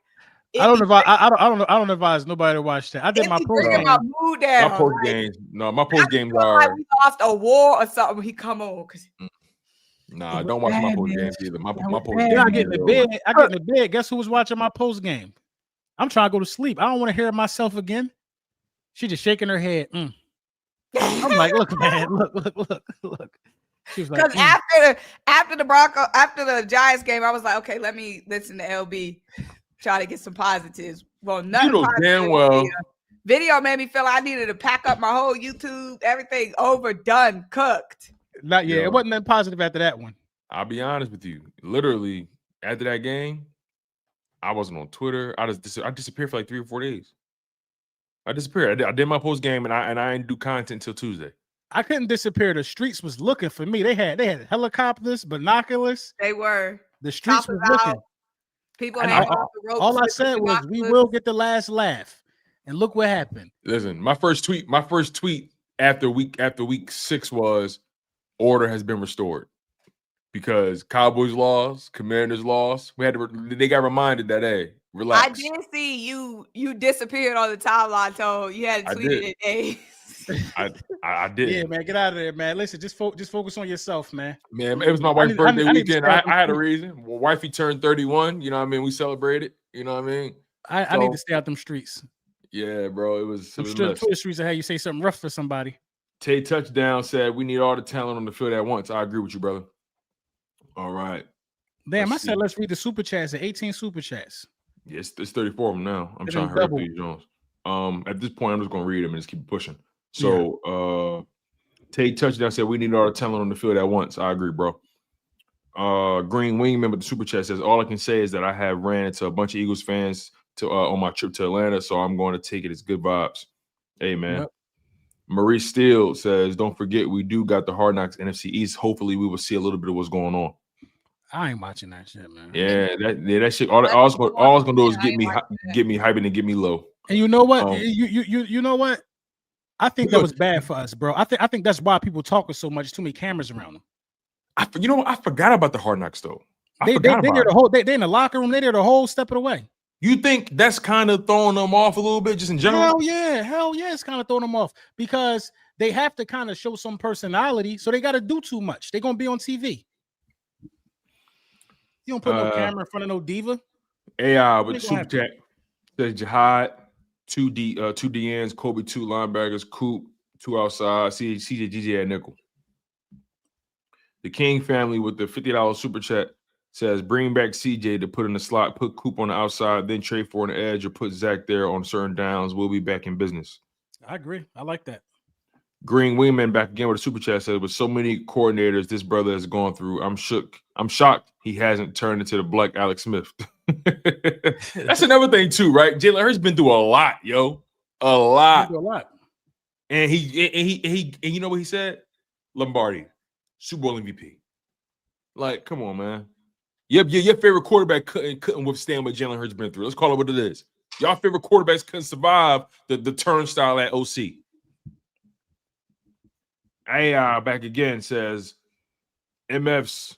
I don't know if I don't advise nobody to watch that. I did it my be post bringing game. my mood down. My post Like, games, my post games feel are like we lost a war or something when he come on. nah. Don't watch my post games either. My post Then games. I get in the bed. I get in the bed. Guess who was watching my post game? I'm trying to go to sleep. I don't want to hear myself again. She just shaking her head. I'm like, look, man, look. She was like, Because after the Giants game, I was like, okay, let me listen to LB, try to get some positives. Well, nothing. You know positive damn well. Video made me feel like I needed to pack up my whole YouTube, everything overdone, cooked. not yet. Yo. It wasn't that positive after that one. I'll be honest with you. Literally, after that game, I wasn't on Twitter. I disappeared for like 3 or 4 days. I disappeared. I did my post game and I didn't do content until Tuesday. I couldn't disappear. The streets was looking for me. They had helicopters, binoculars. They were. The streets Choppers was looking. out. People And hanging off the ropes. all I with said was, "We binoculars. will get the last laugh." And look what happened. Listen, my first tweet after week 6 was order has been restored. Because Cowboys lost, Commanders lost. They got reminded that, hey, relax. I did see you disappeared on the timeline, so you hadn't tweeted in days. I did. Yeah, man, get out of there, man. Listen, just focus on yourself, man. Man, it was my wife's birthday weekend. I I had a reason. Well, wifey turned 31. You know what I mean? We celebrated. You know what I mean? I need to stay out them streets. Yeah, bro. It was Twitter streets are how you say something rough for somebody. Tay Touchdown said we need all the talent on the field at once. I agree with you, brother. All right. Damn, let's read the super chats. The 18 super chats. Yes, it's 34 of them now. I'm trying to hurry up these Jones. At this point, I'm just gonna read them and just keep pushing. So Tay Touchdown said we need all the talent on the field at once. I agree, bro. Green Wingman with the super chat says all I can say is that I have ran into a bunch of Eagles fans on my trip to Atlanta, so I'm going to take it as good vibes. Hey, man. Yep. Marie Steele says, don't forget we do got the Hard Knocks NFC East. Hopefully we will see a little bit of what's going on. I ain't watching that shit, man. Yeah, that shit. All it's gonna do is get me hyping and get me low. And you know what? You know what? I think that was bad for us, bro. I think that's why people talking so much. Too many cameras around them. You know what? I forgot about the Hard Knocks though. They in the locker room. They there the whole step of the way. You think that's kind of throwing them off a little bit, just in general? Hell yeah, it's kind of throwing them off because they have to kind of show some personality, so they got to do too much. They're gonna be on TV. You don't put no camera in front of no diva. AI with super chat says Jihad, 2 DNs, Kobe 2 linebackers, Coop 2 outside, CJGJ at nickel. The King family with the $50 super chat says bring back CJ to put in the slot, put Coop on the outside, then trade for an edge or put Zach there on certain downs. We'll be back in business. I agree. I like that. Green Wingman back again with a super chat says with so many coordinators this brother has gone through, I'm shocked he hasn't turned into the black Alex Smith. That's another thing too, right? Jalen Hurts been through a lot, yo. A lot. And he you know what he said? Lombardi, Super Bowl MVP. Like, come on, man. Your favorite quarterback couldn't withstand what Jalen Hurts been through. Let's call it what it is. Y'all favorite quarterbacks couldn't survive the turnstile at OC. AI back again says MF's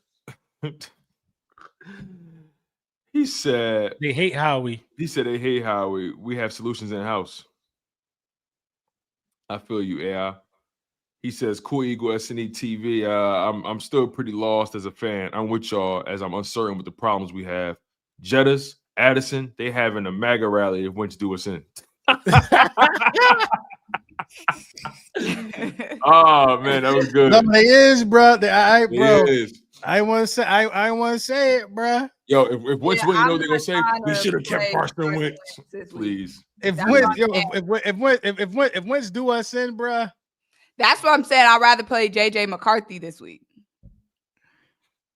he said they hate Howie. He said they hate Howie. We have solutions in house. I feel you, AI. He says, cool Eagle SNE TV. I'm still pretty lost as a fan. I'm with y'all as I'm uncertain with the problems we have. Jettas, Addison, they having a MAGA rally if Wentz do us in. Oh man, that was good. No, they is, bro. Bro. I want to say it, bro. Yo, if Wentz win, you know what they're gonna say? We should have kept Carson Wentz, please. If Wentz do us in, bro. That's what I'm saying. I'd rather play JJ McCarthy this week.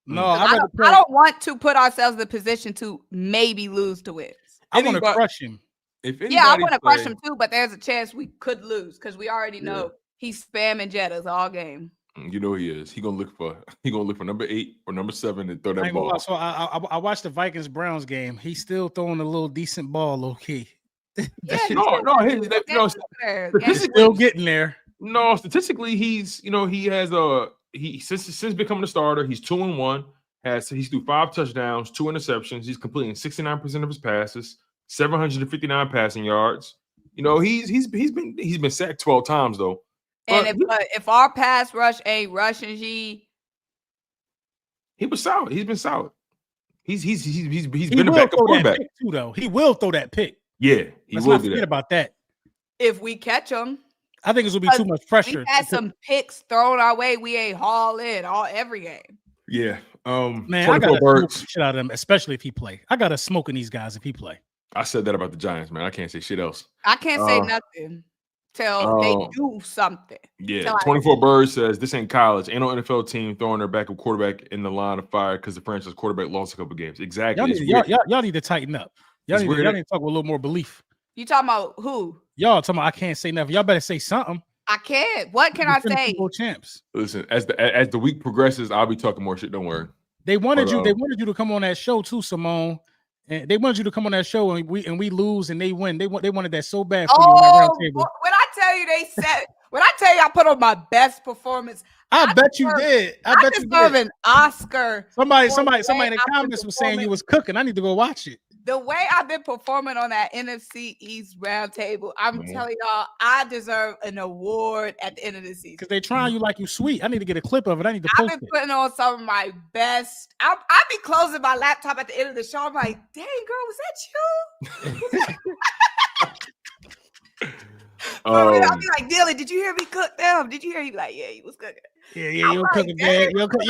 No, I don't want to put ourselves in the position to maybe lose to Wentz. I want to crush him. I want to crush him too, but there's a chance we could lose because we already know he's spamming Jettas all game. You know he is. He gonna look for number 8 or number 7 and throw I that ain't gonna lie. ball. So I watched the Vikings Browns game. He's still throwing a little decent ball, low key. Yeah, He's still getting there. No, statistically, he's he has since becoming a starter, he's 2-1. He's threw 5 touchdowns, 2 interceptions. He's completing 69% of his passes, 759 passing yards. He's been sacked 12 times though. And if our pass rush ain't rushing G, he was solid. He's been solid. He's been a backup quarterback too, though. He will throw that pick. Yeah, he Let's will not do forget that. about that. If we catch him, I think it's gonna be too much pressure. We had some picks thrown our way. We ain't haul in every game. Yeah. Man, I gotta smoke the shit out of him, especially if he play. I gotta smoke in these guys if he play. I said that about the Giants, man. I can't say shit else. I can't say nothing till they do something. Yeah. 24 Birds says this ain't college. Ain't no NFL team throwing their backup quarterback in the line of fire because the franchise quarterback lost a couple games. Exactly. Y'all need to tighten up. Y'all need to talk with a little more belief. You talking about who? Y'all talking about I can't say nothing. Y'all better say something. I can't. What can I say? Champs. Listen, as the week progresses, I'll be talking more shit. Don't worry. They wanted you to come on that show too, Symone. And they wanted you to come on that show and we lose and they win. They wanted that so bad for you on that round table. When I tell you when I tell you I put on my best performance, I bet you did. I bet you deserve an Oscar. Somebody in the comments was saying you was cooking. I need to go watch it. The way I've been performing on that NFC East round table, I'm telling y'all, I deserve an award at the end of the season. Because they trying you like you sweet. I need to get a clip of it. I need to post it. I've been putting on some of my best. I be closing my laptop at the end of the show. I'm like, dang, girl, was that you? I'll be like, Dilly, did you hear me cook them? Did you hear you? Like, yeah, you was cooking. Yeah, you were cooking, man. You were cooking.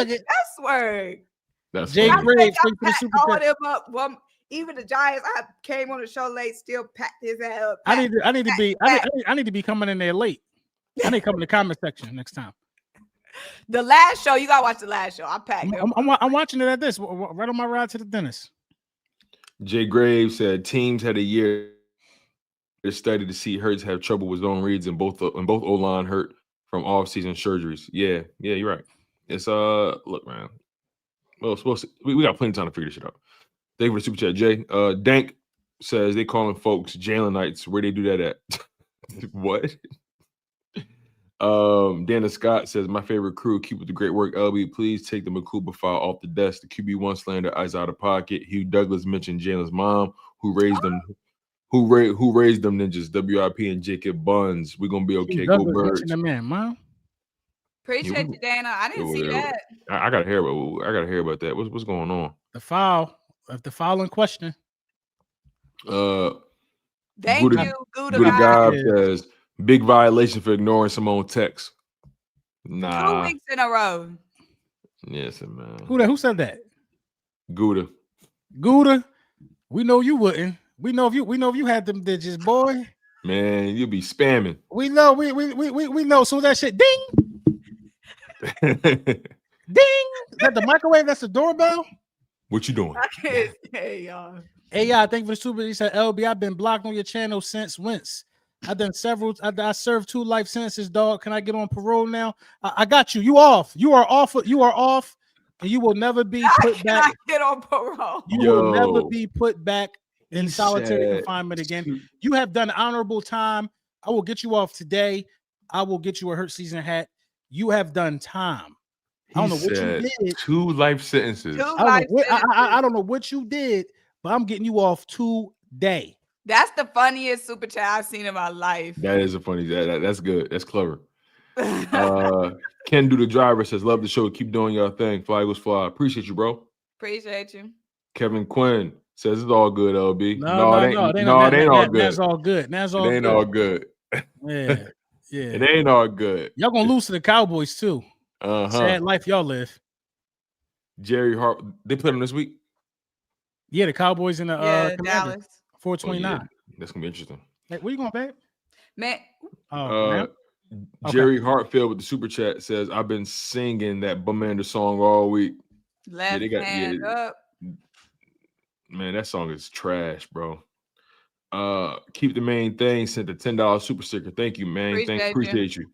That's word. That's Jay Graves. Even the Giants, I came on the show late, still packed his ass up. I need to be coming in there late. I need to come in the comment section next time. The last show, you gotta watch the last show. I packed. I'm watching it at this right on my ride to the dentist. Jay Graves said teams had a year to study to see Hurts have trouble with zone reads and both O-line hurt from off-season surgeries. Yeah, you're right. It's look, man. Well, we got plenty of time to figure this shit out. Thank you for the super chat, Jay. Dank says they calling folks Jalenites. Where they do that at? What? Dana Scott says my favorite crew. Keep with the great work, LB. Please take the Makuba file off the desk. The QB1 slander is out of pocket. Hugh Douglas mentioned Jalen's mom, who raised them. Who raised them ninjas? WIP and Jacob Buns. We're gonna be okay. Go Birds. Mom. Appreciate you, Dana. I didn't see that. I gotta hear about that. What's going on? The file in question. Thank you, Gouda God says big violation for ignoring Symone text. Nah. 2 weeks in a row. Yes, man. Who said that? Gouda. We know you wouldn't. We know if you had them digits, boy. Man, you'll be spamming. We know. We know. So that shit, ding, ding. Is that the microwave? That's the doorbell. What you doing? Hey, y'all. Hey, y'all. Thank you for the super. He said, LB, I've been blocked on your channel since whence. I've done several. I served 2 life sentences, dog. Can I get on parole now? I got you. You off. You are off. You are off. And you will never be put back. Get on parole. You will never be put back in solitary confinement again. You have done honorable time. I will get you off today. I will get you a Hurt season hat. You have done time. I don't know what you did. 2 life sentences. I don't know what you did, but I'm getting you off today. That's the funniest super chat I've seen in my life. That is a funny. That's good. That's clever. Ken Do the Driver says, love the show. Keep doing your thing. Fly was fly. Appreciate you, bro. Appreciate you. Kevin Quinn says it's all good, LB. No, it ain't all good. That's all good. It ain't all good. Yeah. It ain't all good. Y'all gonna lose to the Cowboys too. Sad life y'all live. Jerry Hart, they played him this week. Yeah, the Cowboys in the Dallas 429. Yeah. That's gonna be interesting. Hey, where you going, babe? Man. Jerry Hartfield with the super chat says, I've been singing that Bummander song all week. Left hand up. Man, that song is trash, bro. Keep the main thing. Sent the $10 super sticker. Thank you, man. Appreciate you.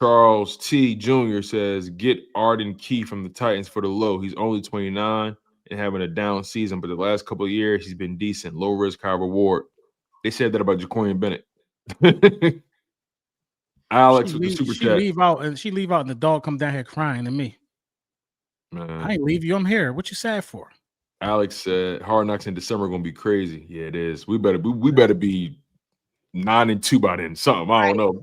Charles T. Jr. says, get Arden Key from the Titans for the low. He's only 29 and having a down season, but the last couple of years he's been decent. Low risk, high reward. They said that about Jaquarian Bennett. Alex with the super she chat. leave out and the dog come down here crying to me. Man. I ain't leave you. I'm here. What you sad for? Alex said Hard Knocks in December gonna be crazy. Yeah, it is. We better be 9-2 by then. Something. I don't know.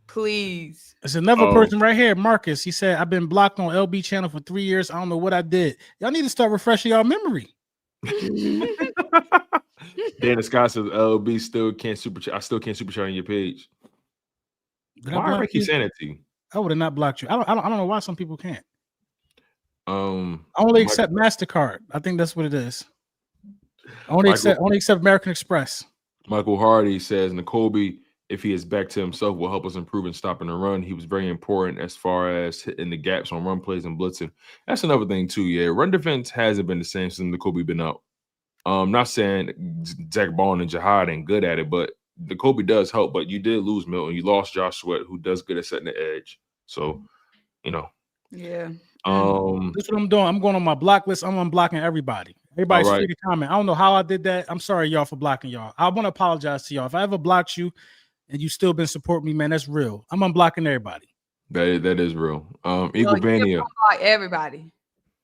Please. There's another person right here, Marcus. He said, I've been blocked on LB channel for 3 years. I don't know what I did. Y'all need to start refreshing y'all memory. Dana Scott says LB still can't super chat. I still can't super chat on your page. Why am I keep saying that to you? I would have not blocked you. I don't know why some people can't. I only Michael, accept MasterCard. I think that's what it is. Only accept American Express. Michael Hardy says N'Kobe, if he is back to himself, will help us improve in stopping the run. He was very important as far as hitting the gaps on run plays and blitzing. That's another thing too. Yeah, run defense hasn't been the same since N'Kobe been out. Not saying Zach Bond and Jihad ain't good at it, but N'Kobe does help. But you did lose Milton. You lost Josh Sweat, who does good at setting the edge. So, Yeah. That's what I'm doing. I'm going on my block list. I'm unblocking everybody. Everybody's free to comment. I don't know how I did that. I'm sorry, y'all, for blocking y'all. I want to apologize to y'all. If I ever blocked you and you still been supporting me, man, that's real. I'm unblocking everybody. That is real. Eagle Vania. Everybody.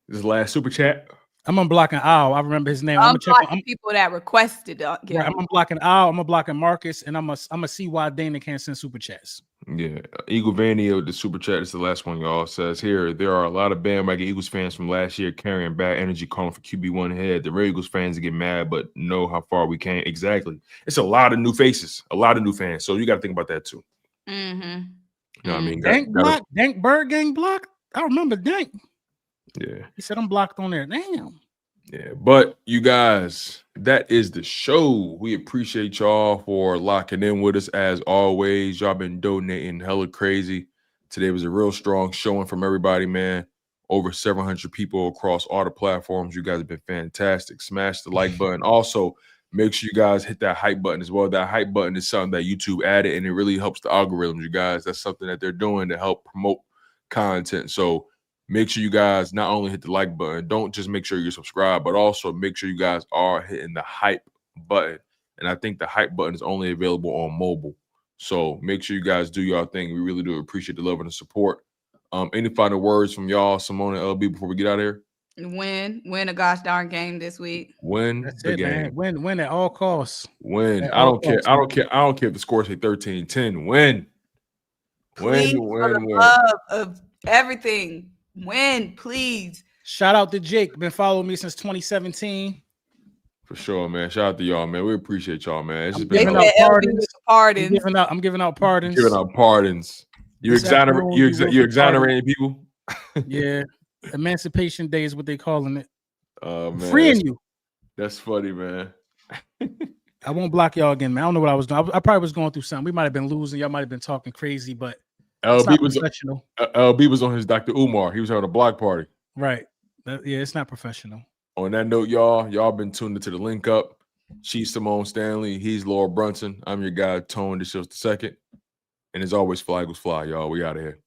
This is the last super chat. I'm unblocking Al. I remember his name. I'm blocking people that requested. Right, I'm unblocking Al. I'm unblocking Marcus, and I'm gonna see why Dana can't send super chats. Yeah, Eagle Vania with the super chat is the last one. Y'all says here there are a lot of bandwagon Eagles fans from last year carrying bad energy, calling for QB1 head. The real Eagles fans get mad, but know how far we came. Exactly. It's a lot of new faces, a lot of new fans. So you got to think about that too. Mm-hmm. You know what I mean? Dank Bird gang blocked. I remember Dank. Yeah. He said I'm blocked on there. Damn. Yeah, but you guys, that is the show. We appreciate y'all for locking in with us as always. Y'all been donating hella crazy. Today was a real strong showing from everybody, man. Over 700 people across all the platforms. You guys have been fantastic. Smash the like button. Also, make sure you guys hit that hype button as well. That hype button is something that YouTube added, and it really helps the algorithms, you guys. That's something that they're doing to help promote content. So make sure you guys not only hit the like button, don't just make sure you're subscribed, but also make sure you guys are hitting the hype button. And I think the hype button is only available on mobile. So make sure you guys do your thing. We really do appreciate the love and the support. Any final words from y'all, Symone and LB, before we get out of here? Win a gosh darn game this week. Win the game. Man. Win at all costs. Win. I don't care if the score say 13-10. Win. Please, for the love of everything. Win, please. Shout out to Jake. Been following me since 2017. For sure, man. Shout out to y'all, man. We appreciate y'all, man. It's just been been pardons. Pardons. I'm giving out pardons. Giving out pardons. You exonerating people? Yeah. Emancipation Day is what they calling it. Man, freeing you. That's funny, man. I won't block y'all again, man. I don't know what I was doing. I probably was going through something. We might have been losing. Y'all might have been talking crazy, but LB was on his Dr. Umar. He was having a block party. Right. Yeah, it's not professional. On that note, y'all been tuned into the Link Up. She's Symone Stanley. He's Laura Brunson. I'm your guy, Tone DeShields II. And as always, fly Eagles fly, y'all. We out of here.